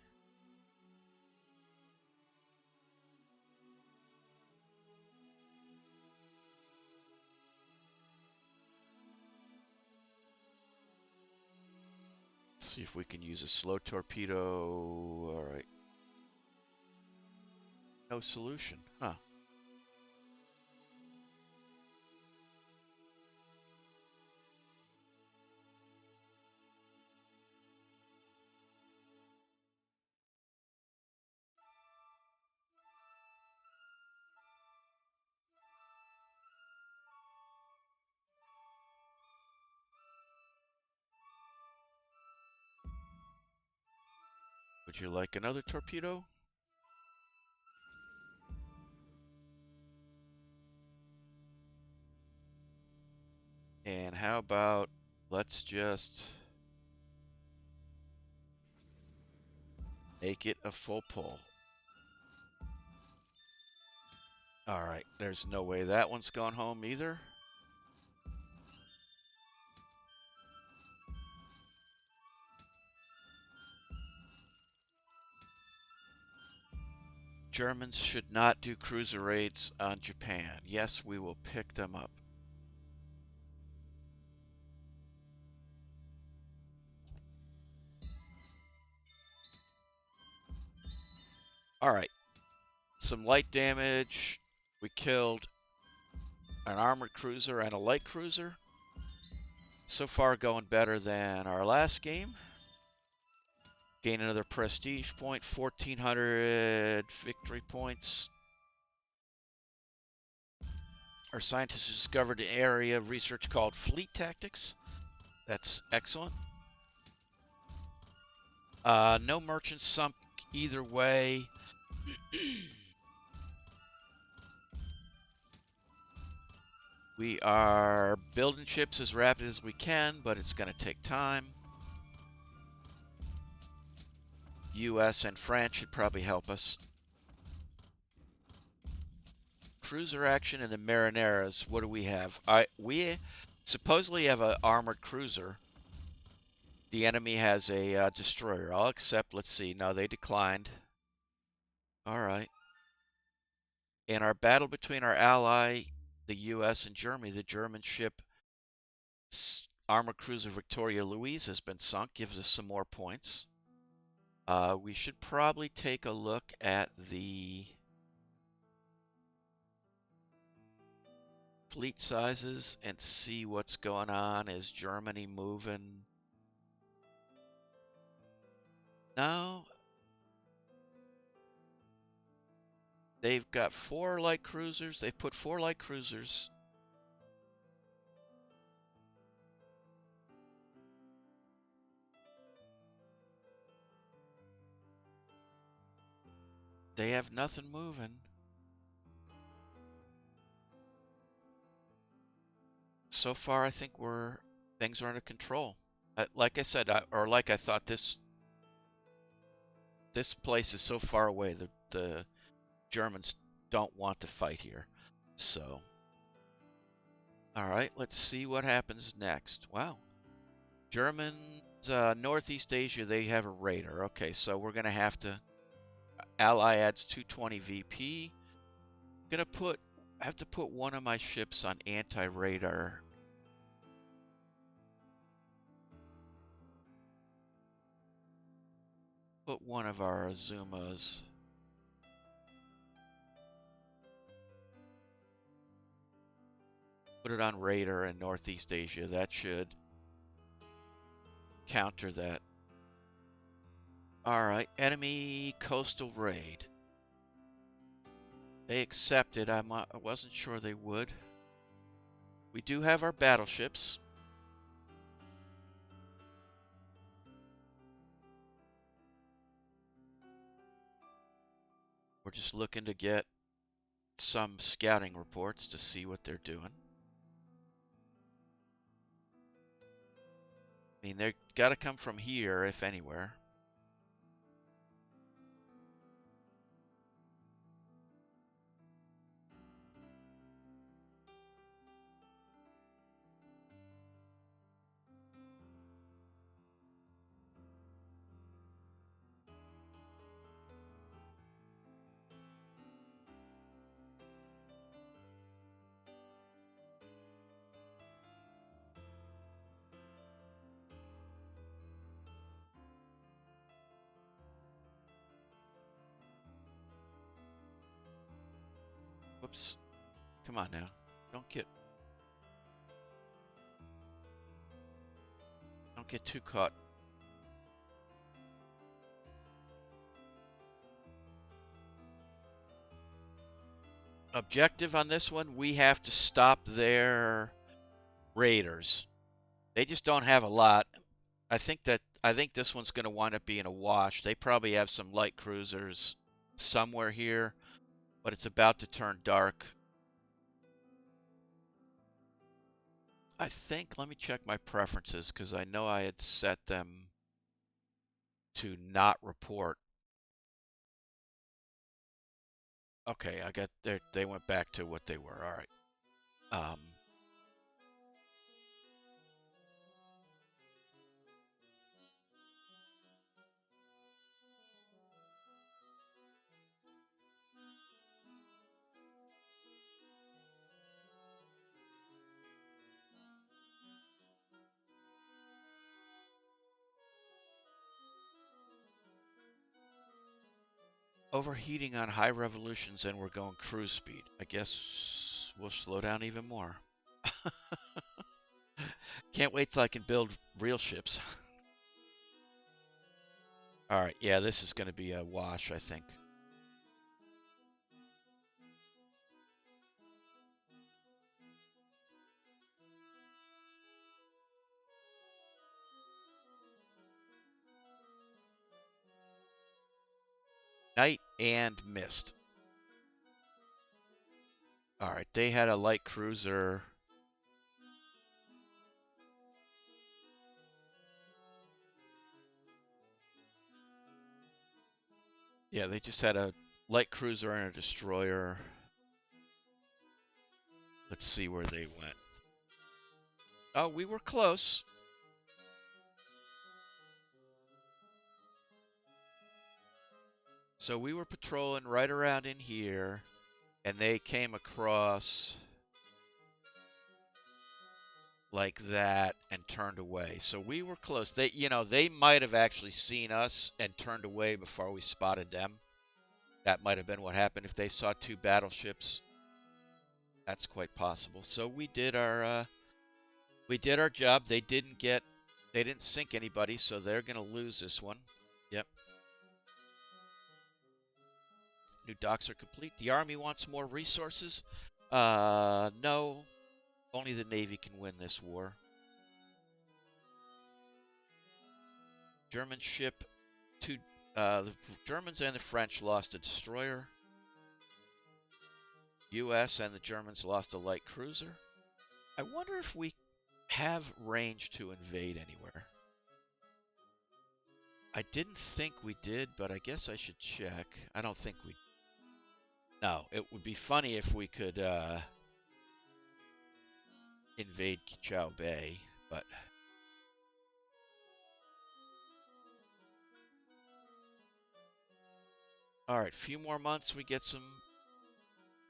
[SPEAKER 1] Let's see if we can use a slow torpedo. All right. No solution, huh? Would you like another torpedo? And how about let's just make it a full pull. All right, there's no way that one's gone home either. Germans should not do cruiser raids on Japan. Yes, we will pick them up. All right, some light damage. We killed an armored cruiser and a light cruiser. So far going better than our last game. Gain another prestige point, 1,400 victory points. Our scientists discovered an area of research called fleet tactics. That's excellent. No merchants sunk either way. We are building ships as rapid as we can, but it's going to take time. US and France should probably help us. Cruiser action in the Marineras. What do we have? We supposedly have an armored cruiser. The enemy has a destroyer. I'll accept. Let's see. No, they declined. All right. In our battle between our ally, the US and Germany, the German ship armored cruiser Victoria Louise has been sunk. Gives us some more points. We should probably take a look at the fleet sizes and see what's going on. Is Germany moving? No. They've got 4 light cruisers. They've put 4 light cruisers. They have nothing moving. So far, I think things are under control. Like I said, or like I thought, this place is so far away. The Germans don't want to fight here. So, all right, let's see what happens next. Wow, Germans, Northeast Asia, they have a raider. Okay, so we're gonna have to. Ally adds 220 VP. I have to put one of my ships on anti-radar. Put one of our Azumas. Put it on radar in Northeast Asia. That should counter that. Alright, enemy coastal raid. They accepted. I wasn't sure they would. We do have our battleships. We're just looking to get some scouting reports to see what they're doing. I mean, they've got to come from here, if anywhere. Whoops. Come on now. Don't get too caught. Objective on this one, we have to stop their raiders. They just don't have a lot. I think this one's going to wind up being a wash. They probably have some light cruisers somewhere here, but it's about to turn dark. I think, let me check my preferences because I know I had set them to not report. Okay, I got there. They went back to what they were. All right. Overheating on high revolutions and we're going cruise speed. I guess we'll slow down even more. Can't wait till I can build real ships. All right, yeah, this is going to be a wash, I think. Night and mist. All right, they had a light cruiser. Yeah, they just had a light cruiser and a destroyer. Let's see where they went. Oh, we were close. So we were patrolling right around in here, and they came across like that and turned away. So we were close. They might have actually seen us and turned away before we spotted them. That might have been what happened if they saw two battleships. That's quite possible. So we did our job. They didn't sink anybody, so they're gonna lose this one. Yep. New docks are complete. The Army wants more resources. No. Only the Navy can win this war. German ship. The Germans and the French lost a destroyer. U.S. and the Germans lost a light cruiser. I wonder if we have range to invade anywhere. I didn't think we did, but I guess I should check. I don't think we... No, it would be funny if we could invade Kichao Bay, but... All right, few more months, we get some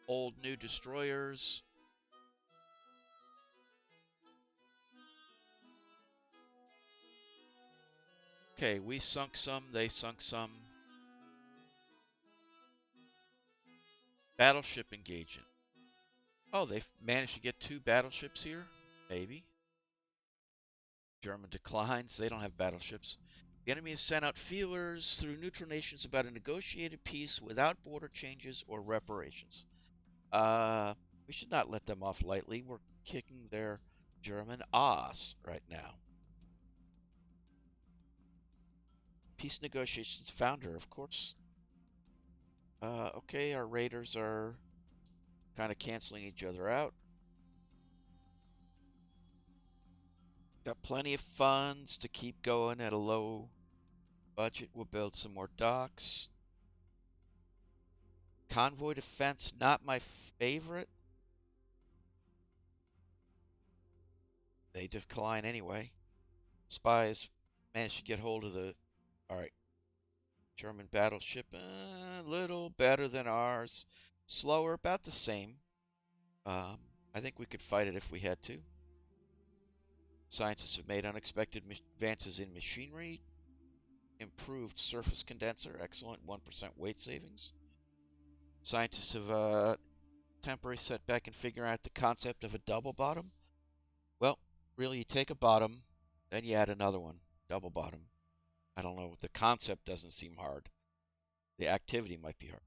[SPEAKER 1] old new destroyers. Okay, we sunk some, they sunk some. Battleship engagement. Oh, they've managed to get 2 battleships here? Maybe. German declines. They don't have battleships. The enemy has sent out feelers through neutral nations about a negotiated peace without border changes or reparations. We should not let them off lightly. We're kicking their German ass right now. Peace negotiations founder, of course. Okay, our raiders are kind of canceling each other out. Got plenty of funds to keep going at a low budget. We'll build some more docks. Convoy defense, not my favorite. They decline anyway. Spies managed to get hold of the... Alright, German battleship, a little better than ours. Slower, about the same. I think we could fight it if we had to. Scientists have made unexpected advances in machinery. Improved surface condenser, excellent, 1% weight savings. Scientists have temporary setback in figuring out the concept of a double bottom. Well, really, you take a bottom, then you add another one, double bottom. I don't know, the concept doesn't seem hard. The activity might be hard.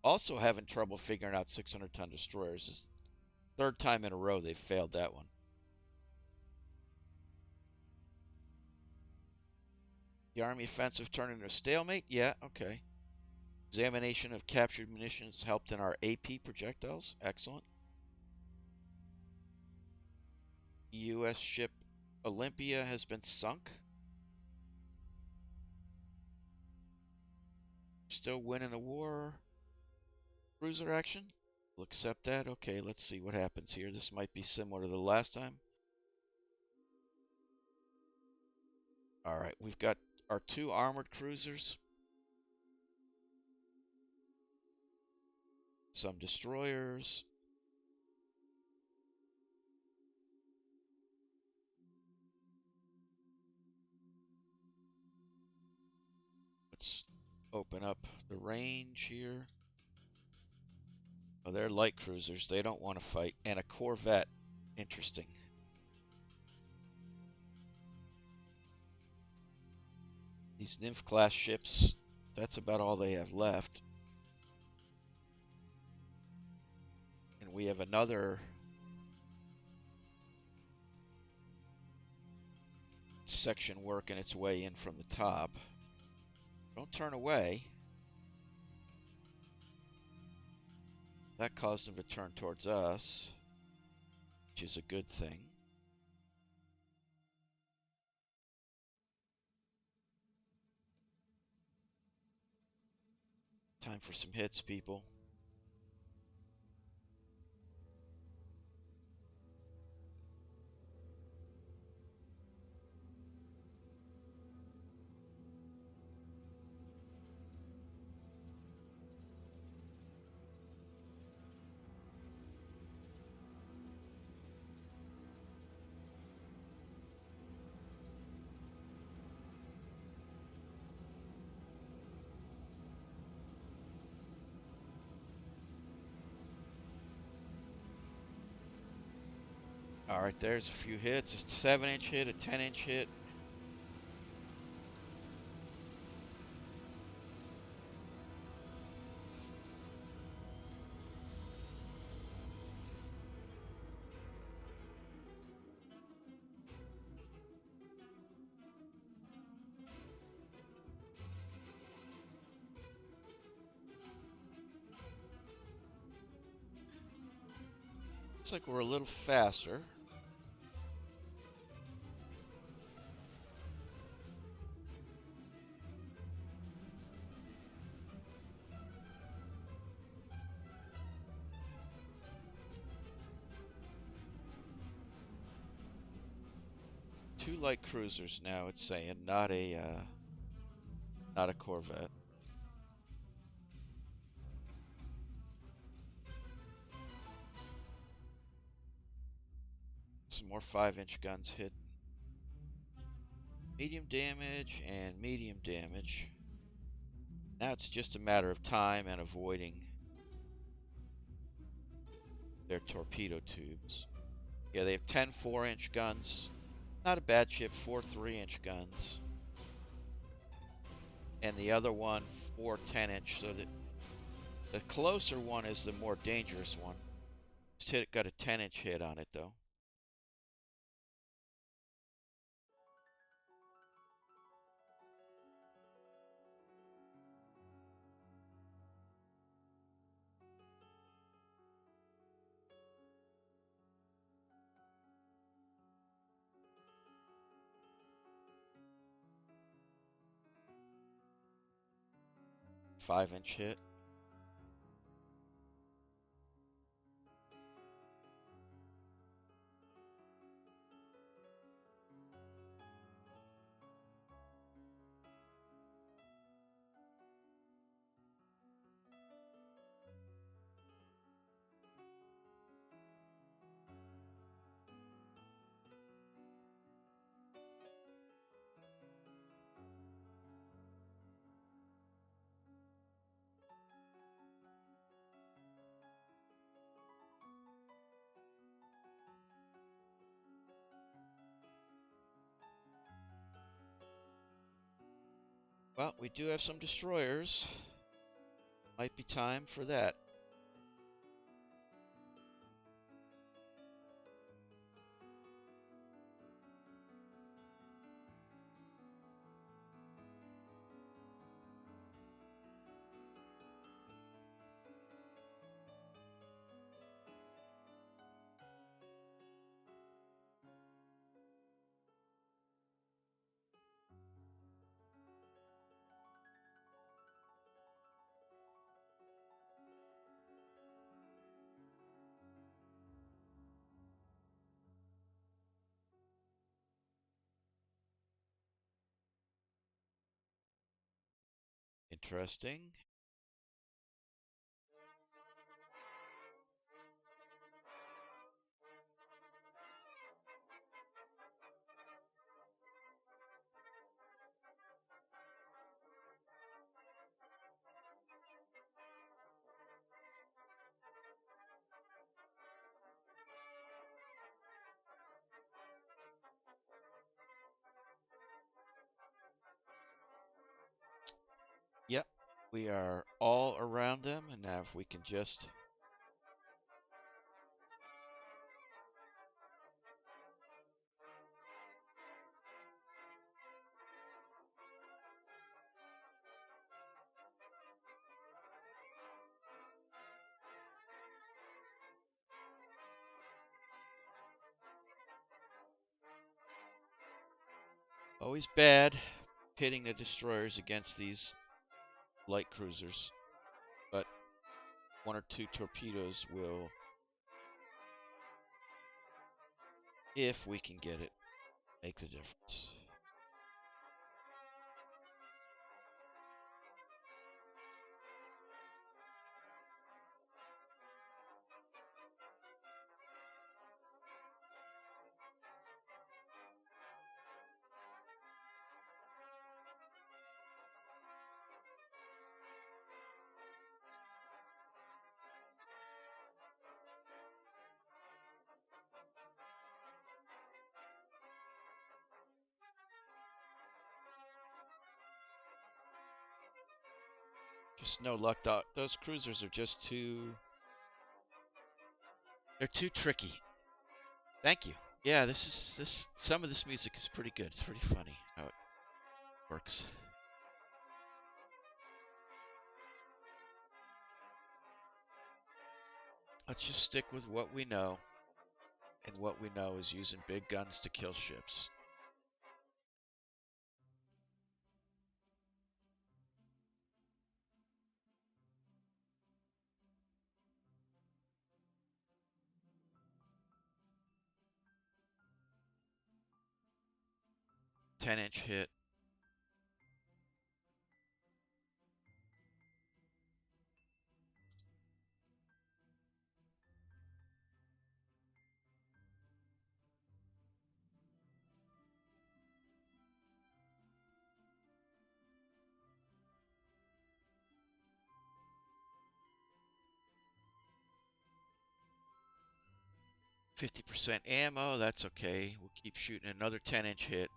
[SPEAKER 1] Also having trouble figuring out 600-ton destroyers. Is third time in a row they've failed that one. The Army offensive turned into a stalemate? Yeah, okay. Examination of captured munitions helped in our AP projectiles. Excellent. U.S. ship Olympia has been sunk. Still winning the war. Cruiser action. We'll accept that. Okay, let's see what happens here. This might be similar to the last time. Alright, we've got our 2 armored cruisers. Some destroyers. Let's open up the range here. Oh, they're light cruisers. They don't want to fight. And a corvette. Interesting. These Nymph-class ships, that's about all they have left. And we have another section working its way in from the top. Don't turn away. That caused them to turn towards us, which is a good thing. Time for some hits, people. Alright, there's a few hits. A 7-inch hit, a 10-inch hit. Looks like we're a little faster. Two light cruisers now, it's saying, not a corvette. more 5-inch guns hit. Medium damage and medium damage. Now it's just a matter of time and avoiding their torpedo tubes. Yeah, they have 10 4-inch guns. Not a bad ship. 4 3-inch guns. And the other one, 4 10-inch. So the closer one is the more dangerous one. Just got a 10-inch hit on it, though. Five-inch hit. Well, we do have some destroyers. Might be time for that. Interesting. Yep, we are all around them, and now if we can just always bad pitting the destroyers against these light cruisers, but 1 or 2 torpedoes will, if we can get it, make the difference. Just no luck. Those cruisers are just they're too tricky. Thank you. Yeah, some of this music is pretty good. It's pretty funny how it works. Let's just stick with what we know, and what we know is using big guns to kill ships. Ten-inch hit. 50% ammo, that's okay. We'll keep shooting another 10-inch hit.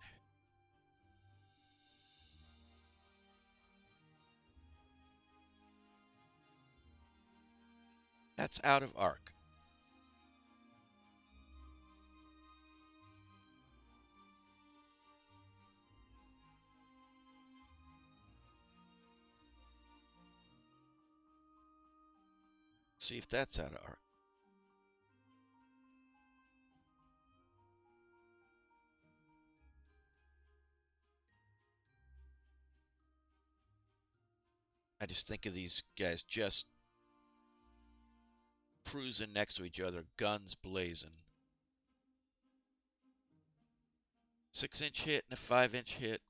[SPEAKER 1] That's out of arc. See if that's out of arc. I just think of these guys just cruising next to each other, guns blazing. 6-inch hit and a 5-inch hit.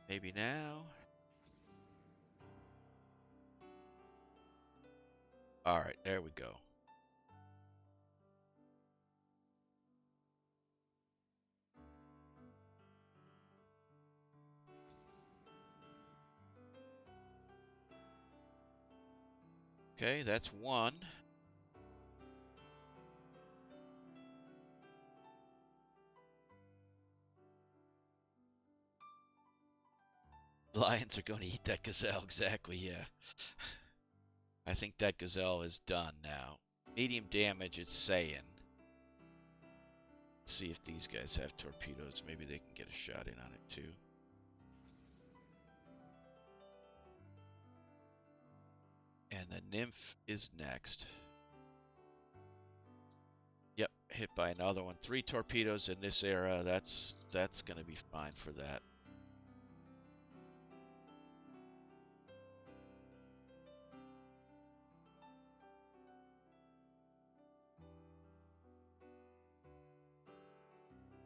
[SPEAKER 1] Maybe now. All right, there we go. Okay, that's one. Lions are going to eat that gazelle, exactly, yeah. I think that gazelle is done now. Medium damage, it's saying. Let's see if these guys have torpedoes. Maybe they can get a shot in on it too. And the nymph is next. Yep, hit by another one. 3 torpedoes in this era. That's going to be fine for that.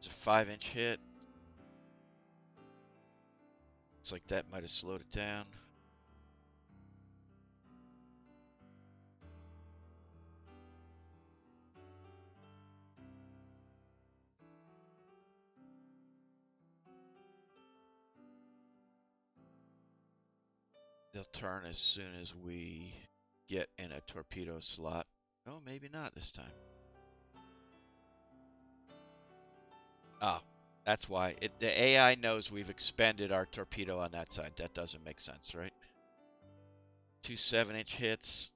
[SPEAKER 1] It's a 5-inch hit. Looks like that might have slowed it down. They'll turn as soon as we get in a torpedo slot. Oh, maybe not this time. Oh, that's why. The AI knows we've expended our torpedo on that side. That doesn't make sense, right? 2 7-inch hits.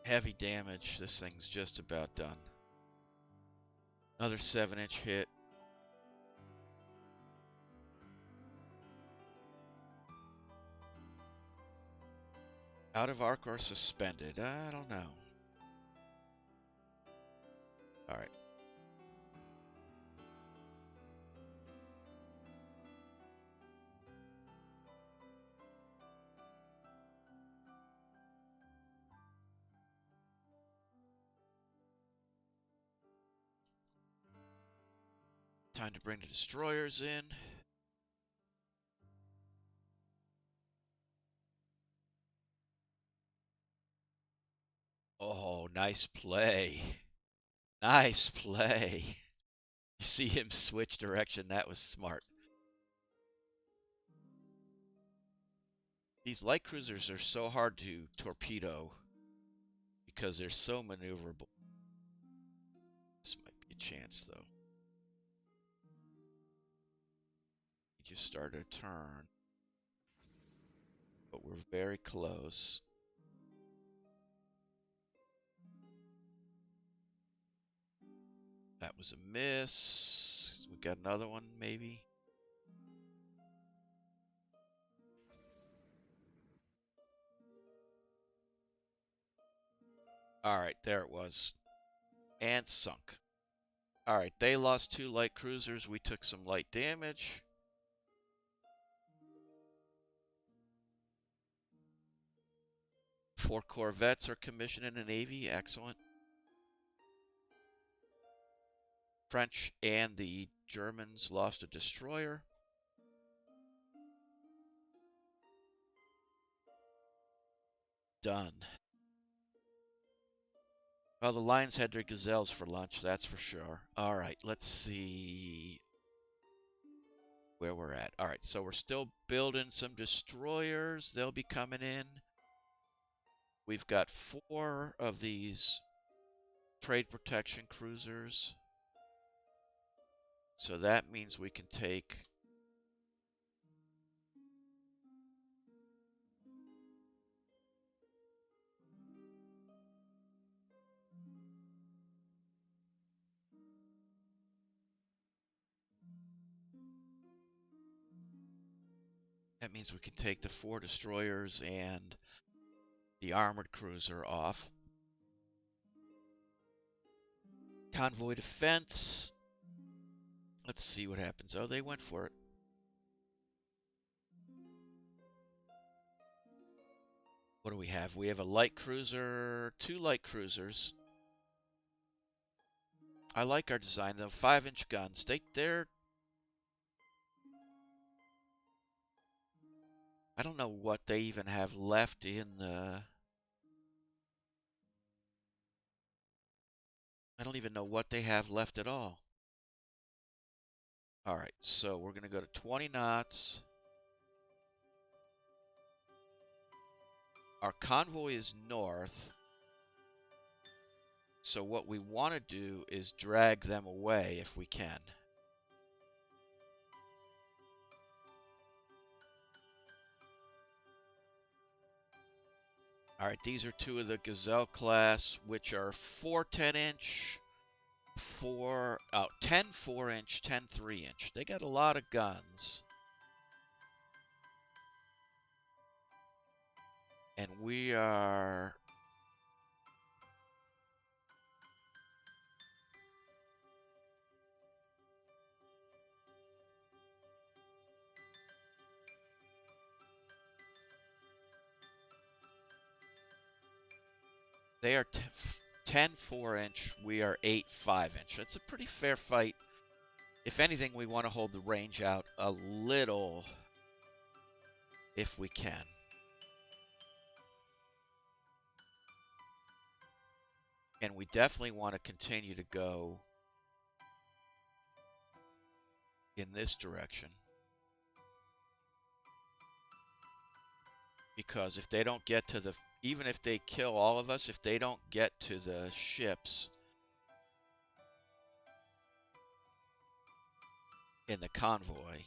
[SPEAKER 1] Heavy damage. This thing's just about done. Another 7-inch hit. Out of arc or suspended? I don't know. Alright. Time to bring the destroyers in. Oh, nice play. Nice play. You see him switch direction. That was smart. These light cruisers are so hard to torpedo because they're so maneuverable. This might be a chance, though. He just started a turn. But we're very close. That was a miss. We got another one, maybe. All right, there it was. And sunk. All right, they lost 2 light cruisers. We took some light damage. Four corvettes are commissioned in the Navy. Excellent. French and the Germans lost a destroyer. Done. Well, the Lions had their gazelles for lunch, that's for sure. All right, let's see where we're at. All right, so we're still building some destroyers. They'll be coming in. We've got 4 of these trade protection cruisers. So that means we can take the 4 destroyers and the armored cruiser off. Convoy defense. Let's see what happens. Oh, they went for it. What do we have? We have a light cruiser, 2 light cruisers. I like our design though. 5-inch guns. They're. I don't know what they even have left in the. I don't even know what they have left at all. All right, so we're gonna go to 20 knots. Our convoy is north. So what we want to do is drag them away if we can. All right, these are 2 of the Gazelle class, which are 4 10-inch, 10 4-inch, 10 3-inch. They got a lot of guns. And we are. They are 10 4-inch. We are 8 5-inch. That's a pretty fair fight. If anything, we want to hold the range out a little if we can. And we definitely want to continue to go in this direction. Because if they don't get to the, even if they kill all of us, if they don't get to the ships in the convoy,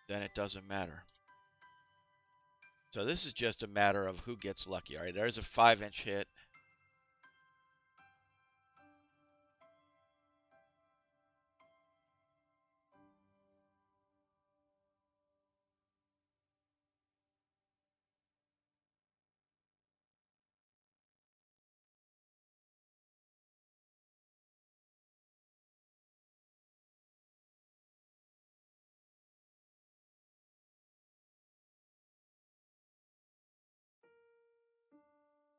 [SPEAKER 1] then it doesn't matter. So this is just a matter of who gets lucky. All right, there's a 5-inch hit.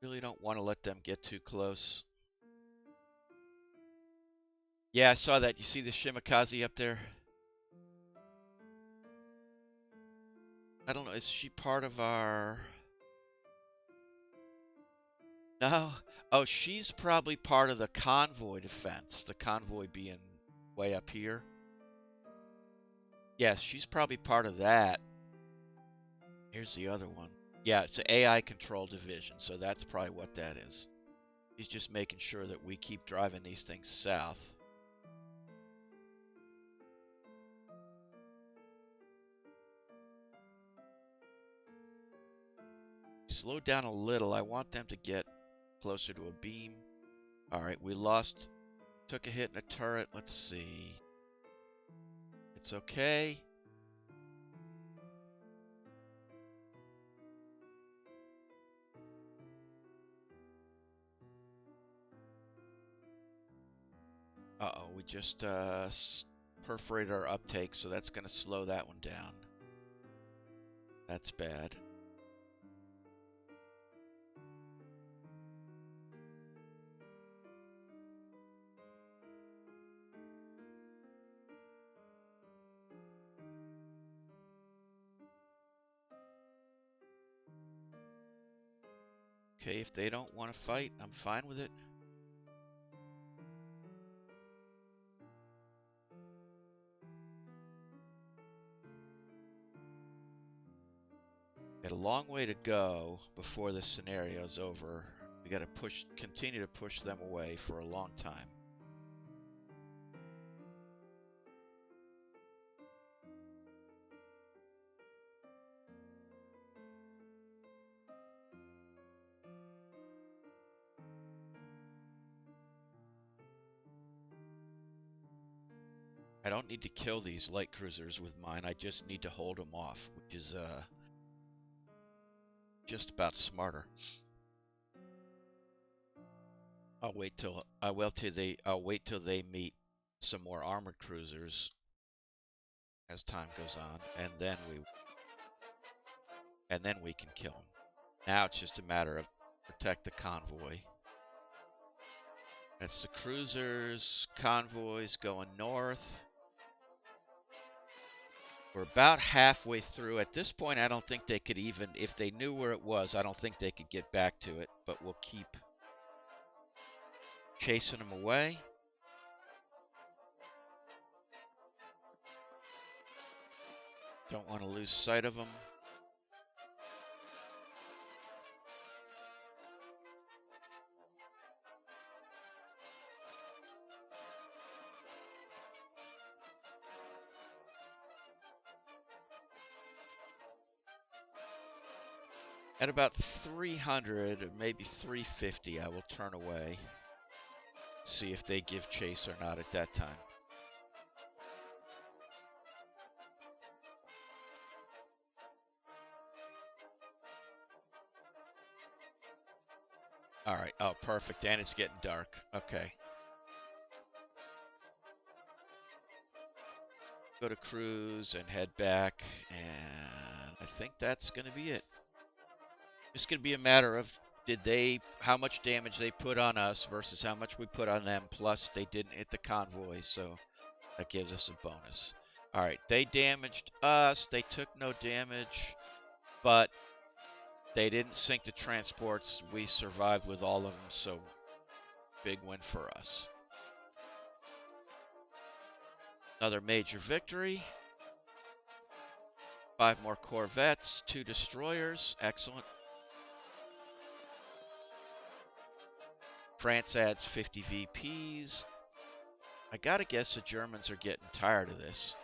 [SPEAKER 1] Really don't want to let them get too close. Yeah, I saw that. You see the Shimakaze up there? I don't know. Is she part of our... No? Oh, she's probably part of the convoy defense. The convoy being way up here. Yes, she's probably part of that. Here's the other one. Yeah, it's an AI control division, so that's probably what that is. He's just making sure that we keep driving these things south. Slow down a little. I want them to get closer to a beam. Alright, we lost. Took a hit in a turret. Let's see. It's okay. we just perforated our uptake, so that's going to slow that one down. That's bad. Okay, if they don't want to fight, I'm fine with it. Got a long way to go before this scenario's over. We got to continue to push them away for a long time. I don't need to kill these light cruisers with mine. I just need to hold them off, which is just about smarter. I'll wait till they meet some more armored cruisers as time goes on, and then we can kill them. Now it's just a matter of protect the convoy. That's the cruisers, convoys going north. We're about halfway through. At this point, I don't think they could even, if they knew where it was, I don't think they could get back to it, but we'll keep chasing them away. Don't want to lose sight of them. At about 300, maybe 350, I will turn away. See if they give chase or not at that time. All right. Oh, perfect. And it's getting dark. Okay. Go to cruise and head back. And I think that's going to be it. It's going to be a matter of how much damage they put on us versus how much we put on them. Plus, they didn't hit the convoy, so that gives us a bonus. All right, they damaged us. They took no damage, but they didn't sink the transports. We survived with all of them, so big win for us. Another major victory. 5 more corvettes, 2 destroyers. Excellent. France adds 50 VPs. I gotta guess the Germans are getting tired of this.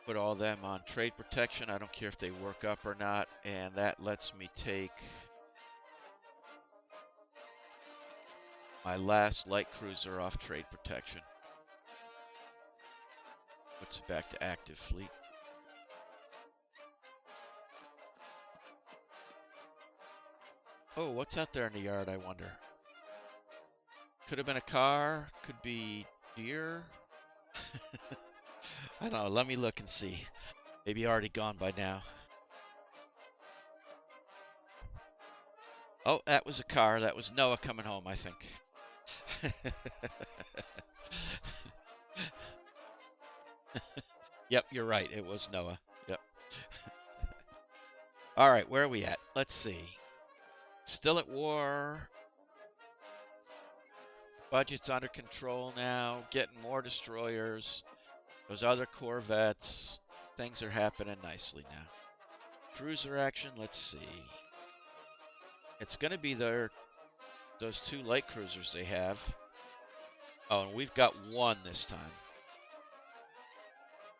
[SPEAKER 1] Put all of them on trade protection. I don't care if they work up or not. And that lets me take my last light cruiser off trade protection. Puts it back to active fleet. Oh, what's out there in the yard, I wonder? Could have been a car. Could be deer. I don't know. Let me look and see. Maybe already gone by now. Oh, that was a car. That was Noah coming home, I think. Yep, you're right. It was Noah. Yep. All right, where are we at? Let's see. Still at war. Budget's under control now. Getting more destroyers. Those other corvettes. Things are happening nicely now. Cruiser action. Let's see. It's going to be those 2 light cruisers they have. Oh, and we've got one this time.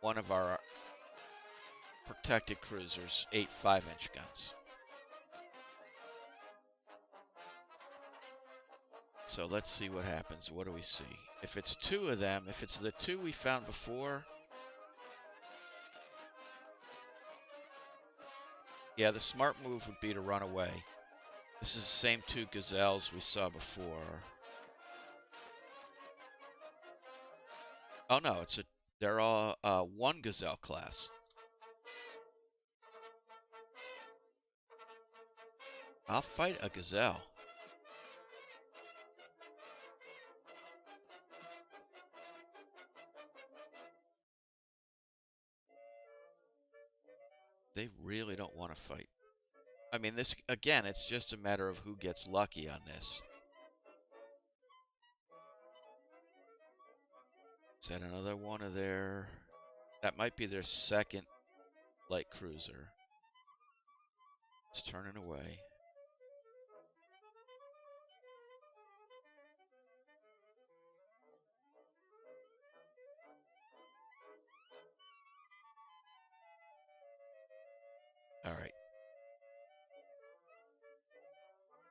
[SPEAKER 1] One of our protected cruisers, 8 5-inch guns. So let's see what happens. What do we see? If it's two of them, if it's the two we found before, yeah, the smart move would be to run away. This is the same two gazelles we saw before. Oh no, they're all one gazelle class. I'll fight a gazelle. They really don't want to fight. I mean, this, again, it's just a matter of who gets lucky on this. Is that another one of their... That might be their second light cruiser. It's turning away. Alright.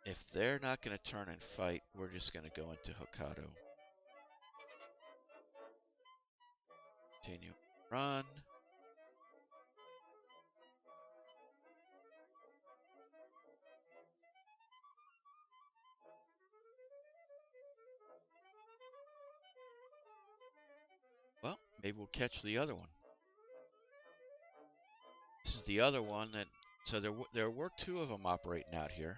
[SPEAKER 1] If they're not going to turn and fight, we're just going to go into Hokkaido. Continue. Run. Well, maybe we'll catch the other one. This is the other one that... So there were two of them operating out here.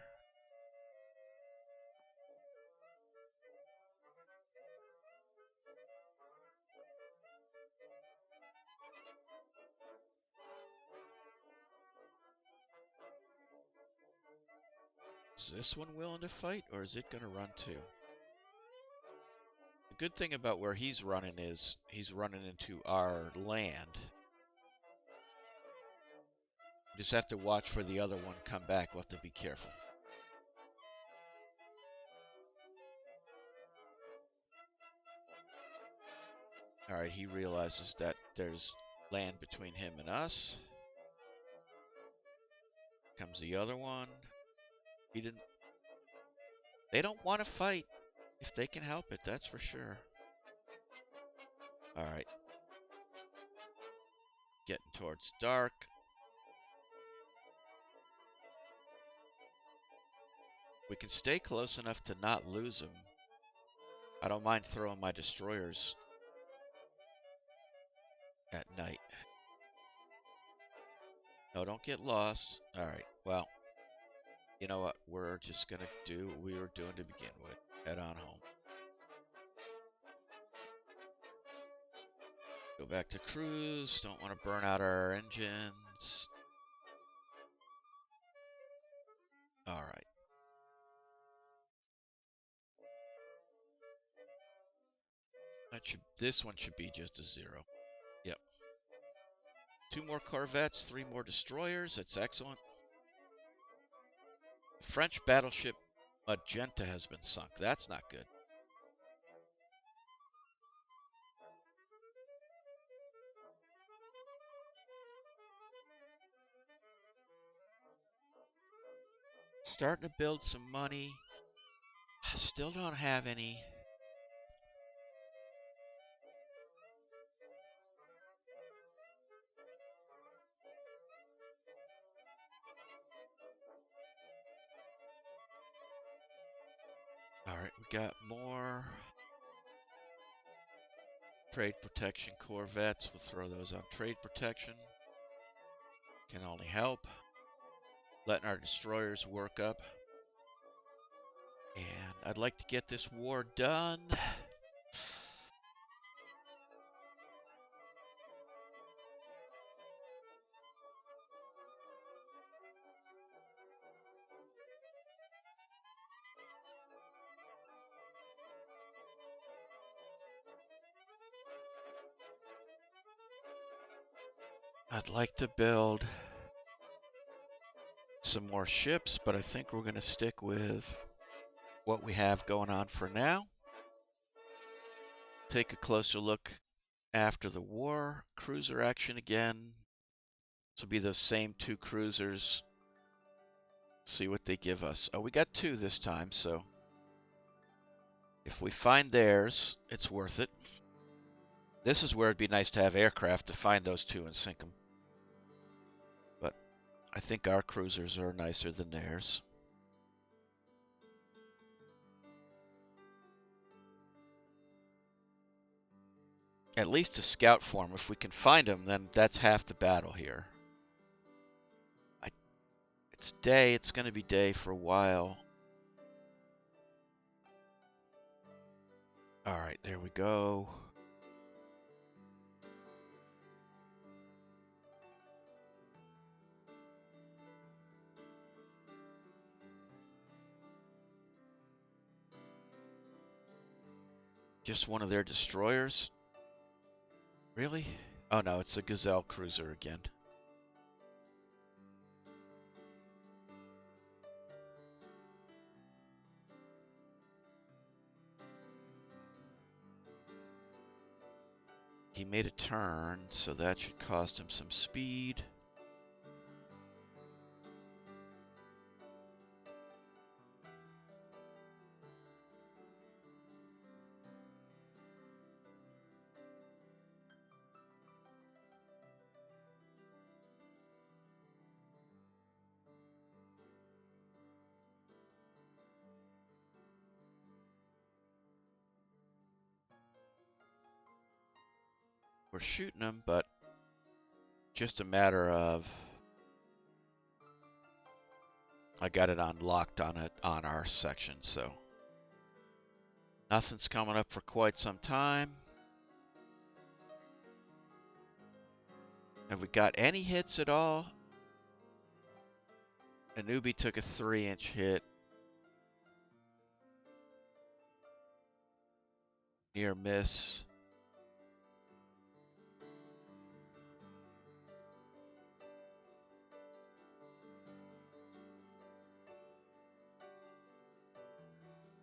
[SPEAKER 1] Is this one willing to fight, or is it going to run too? The good thing about where he's running is he's running into our land. We just have to watch for the other one come back. We'll have to be careful. Alright, he realizes that there's land between him and us. Comes the other one. He didn't... They don't want to fight if they can help it, that's for sure. Alright. Getting towards dark. We can stay close enough to not lose him. I don't mind throwing my destroyers at night. No, don't get lost. Alright, well, you know what? We're just going to do what we were doing to begin with. Head on home. Go back to cruise. Don't want to burn out our engines. Alright. This one should be just a 0. Yep. 2 more corvettes, 3 more destroyers. That's excellent. French battleship Magenta has been sunk. That's not good. Starting to build some money. Still don't have any. Alright, we got more trade protection corvettes. We'll throw those on trade protection. Can only help. Letting our destroyers work up. And I'd like to get this war done. I'd like to build some more ships, but I think we're going to stick with what we have going on for now. Take a closer look after the war. Cruiser action again. This will be those same 2 cruisers. See what they give us. Oh, we got 2 this time, so If we find theirs, it's worth it. This is where it'd be nice to have aircraft to find those two and sink them. But I think our cruisers are nicer than theirs. At least to scout for them. If we can find them, then that's half the battle here. It's day. It's going to be day for a while. All right, there we go. Just one of their destroyers? Really? Oh no, it's a Gazelle cruiser again. He made a turn, so that should cost him some speed. We're shooting him, but just a matter of I got it unlocked on our section, so nothing's coming up for quite some time. Have we got any hits at all? A newbie took a 3-inch hit. Near miss.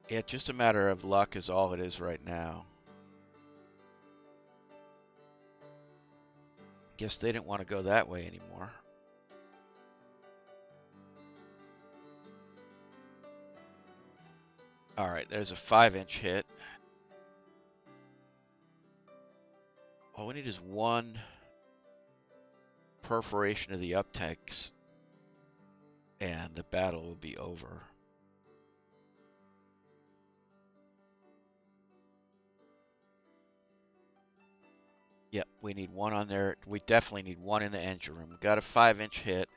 [SPEAKER 1] Yeah, just a matter of luck is all it is right now. Guess they didn't want to go that way anymore. All right, there's a 5-inch hit. All we need is one perforation of the uptakes, and the battle will be over. Yep, we need one on there. We definitely need one in the engine room. We got a 5-inch hit.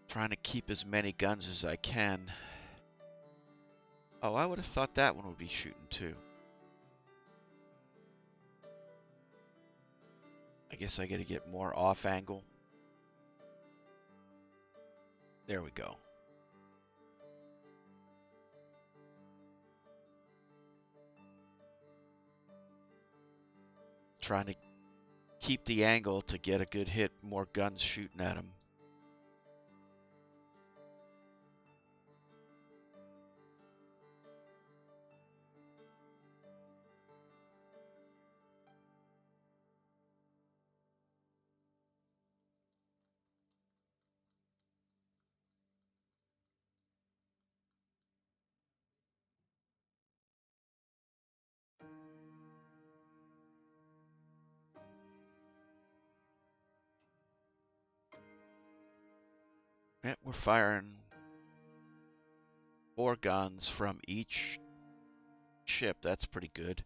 [SPEAKER 1] Trying to keep as many guns as I can. Oh, I would have thought that one would be shooting too. I guess I gotta get more off angle. There we go. Trying to keep the angle to get a good hit, more guns shooting at him. Yeah, we're firing 4 guns from each ship. That's pretty good.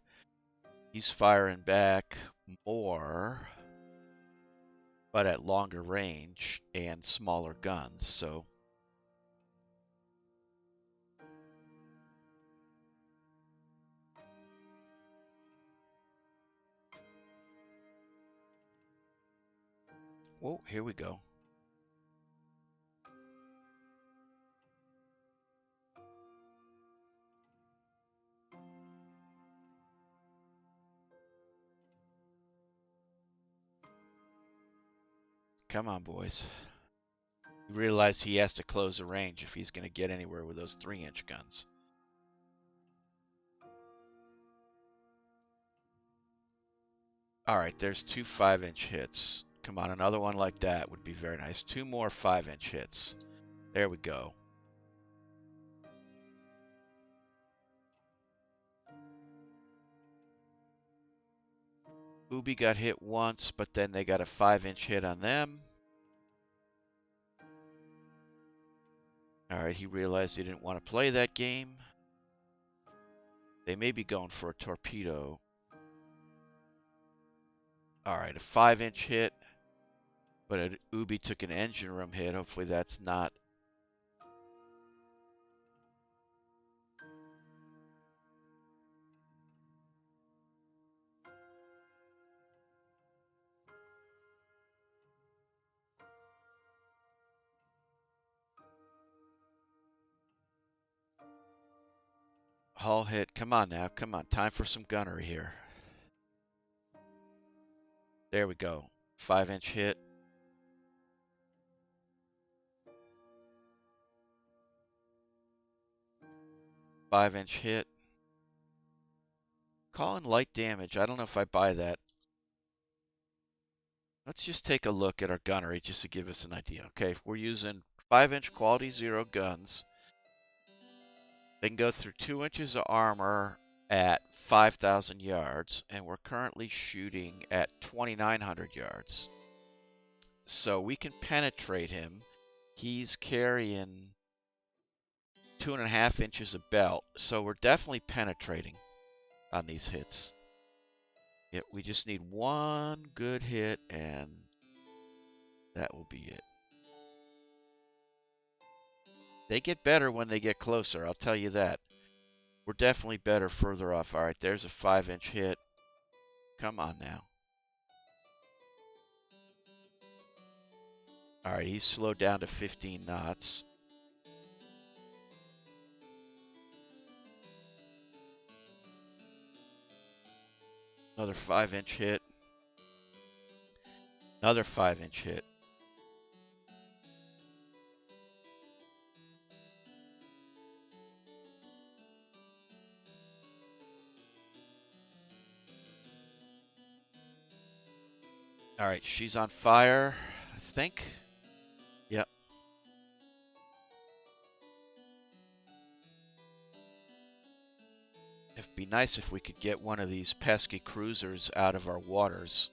[SPEAKER 1] He's firing back more, but at longer range and smaller guns, so whoa, here we go. Come on, boys. You realize he has to close the range if he's going to get anywhere with those 3-inch guns. All right, there's 2 5-inch hits. Come on, another one like that would be very nice. 2 more 5-inch hits. There we go. Ubi got hit once, but then they got a 5-inch hit on them. Alright, he realized he didn't want to play that game. They may be going for a torpedo. Alright, a 5-inch hit. But Ubi took an engine room hit. Hopefully that's not... Hull hit. Come on now. Come on. Time for some gunnery here. There we go. 5-inch hit. Five-inch hit. Calling light damage. I don't know if I buy that. Let's just take a look at our gunnery just to give us an idea. Okay, if we're using 5-inch quality 0 guns. They can go through 2 inches of armor at 5,000 yards, and we're currently shooting at 2,900 yards. So we can penetrate him. He's carrying 2.5 inches of belt, so we're definitely penetrating on these hits. Yep, we just need one good hit, and that will be it. They get better when they get closer, I'll tell you that. We're definitely better further off. All right, there's a 5-inch hit. Come on now. All right, he's slowed down to 15 knots. Another 5-inch hit. Another 5-inch hit. All right, she's on fire, I think. Yep. It'd be nice if we could get one of these pesky cruisers out of our waters.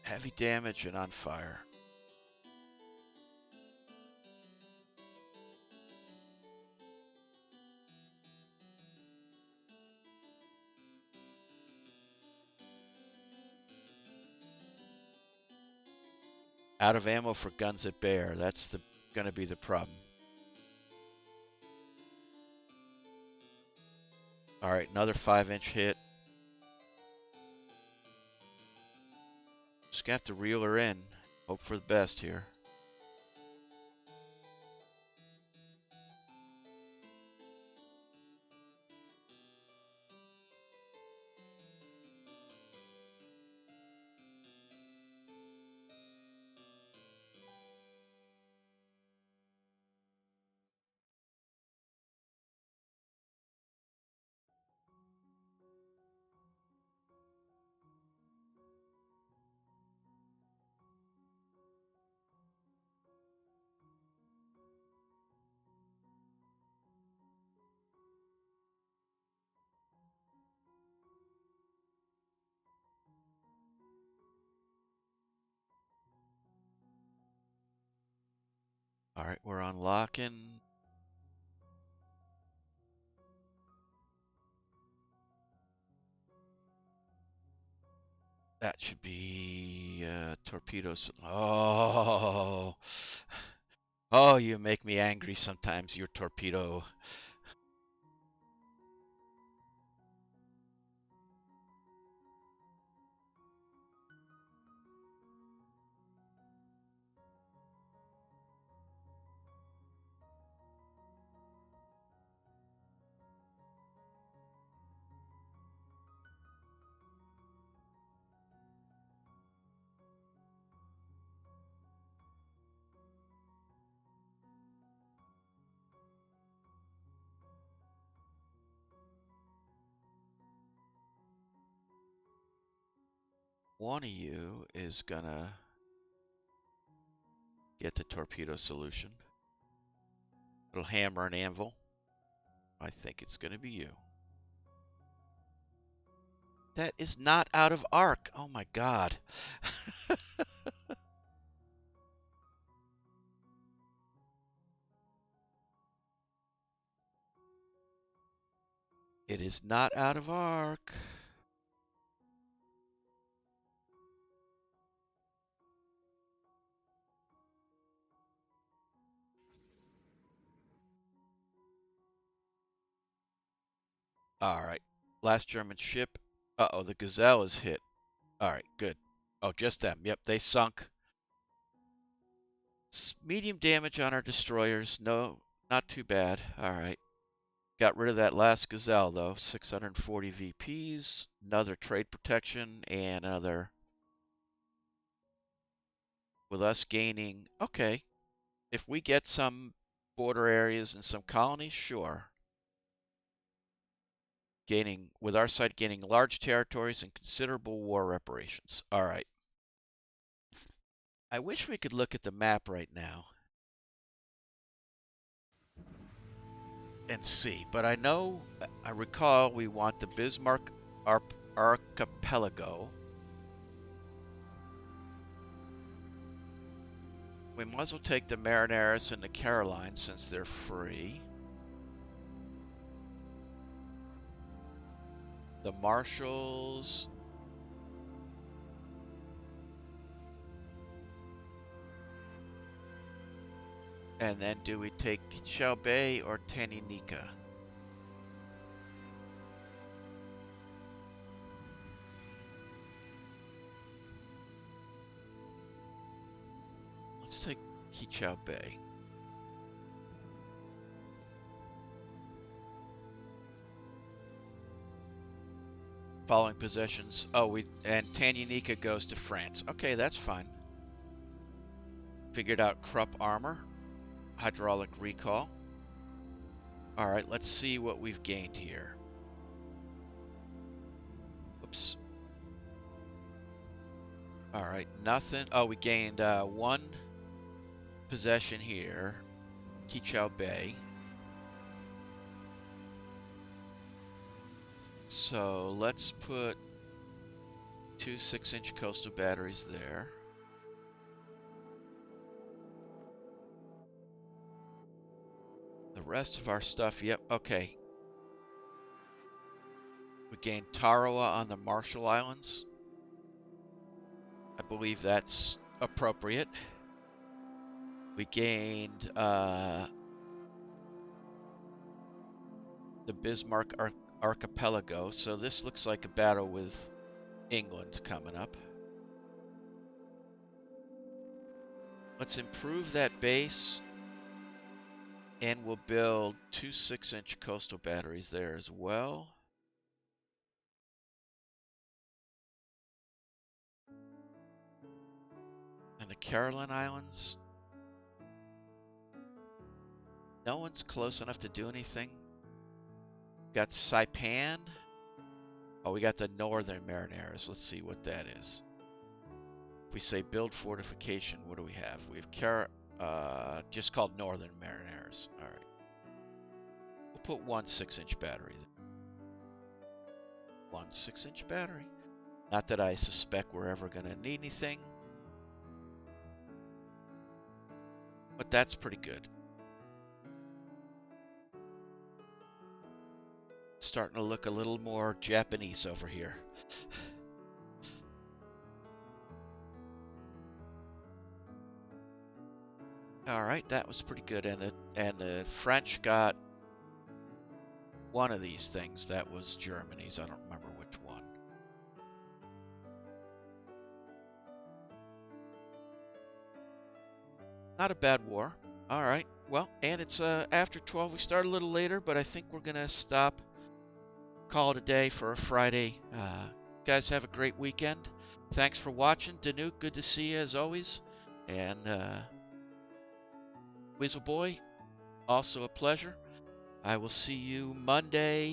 [SPEAKER 1] Heavy damage and on fire. Out of ammo for guns at bear. That's gonna be the problem. All right, another 5-inch hit. Just gonna have to reel her in. Hope for the best here. All right, we're unlocking. That should be torpedoes. Oh, oh, you make me angry sometimes, your torpedo. one of you is gonna get the torpedo solution. It'll hammer an anvil. I think it's gonna be you. That is not out of arc. Oh my god. It is not out of arc. Alright. Last German ship. Uh-oh, the Gazelle is hit. Alright, good. Oh, just them. Yep, they sunk. Medium damage on our destroyers. No, not too bad. Alright. Got rid of that last Gazelle, though. 640 VPs. Another trade protection. And another... With us gaining... Okay. If we get some border areas and some colonies, sure. Gaining... With our side gaining large territories and considerable war reparations. Alright. I wish we could look at the map right now and see, but I know, I recall we want the Bismarck Archipelago. We might as well take the Marineris and the Carolines since they're free. The Marshalls. And then do we take Qiao Bay or Tanganyika? Let's take Qiao Bay. Following possessions. Oh, and Tanganyika goes to France. Okay, that's fine. Figured out Krupp armor. Hydraulic recall. Alright, let's see what we've gained here. Oops. Alright, nothing. Oh, we gained one possession here. Qiao Bay. So let's put 2 6-inch coastal batteries there. The rest of our stuff, yep, okay. We gained Tarawa on the Marshall Islands. I believe that's appropriate. We gained the Bismarck Archipelago, so this looks like a battle with England coming up. Let's improve that base. And we'll build 2 6-inch coastal batteries there as well. And the Caroline Islands. No one's close enough to do anything. Got Saipan. Oh, we got the Northern Marineris. Let's see what that is. If we say build fortification, what do we have? We have just called Northern Marineris. All right. We'll put 1 6-inch battery. 1 6-inch battery. Not that I suspect we're ever going to need anything. But that's pretty good. Starting to look a little more Japanese over here. All right, that was pretty good, and the French got one of these things. That was Germany's. I don't remember which one. Not a bad war. All right. Well, and it's after 12. We started a little later, but I think we're gonna stop. Call it a day for a Friday. Guys, have a great weekend. Thanks for watching. Danuk, good to see you as always. And Weasel Boy, also a pleasure. I will see you Monday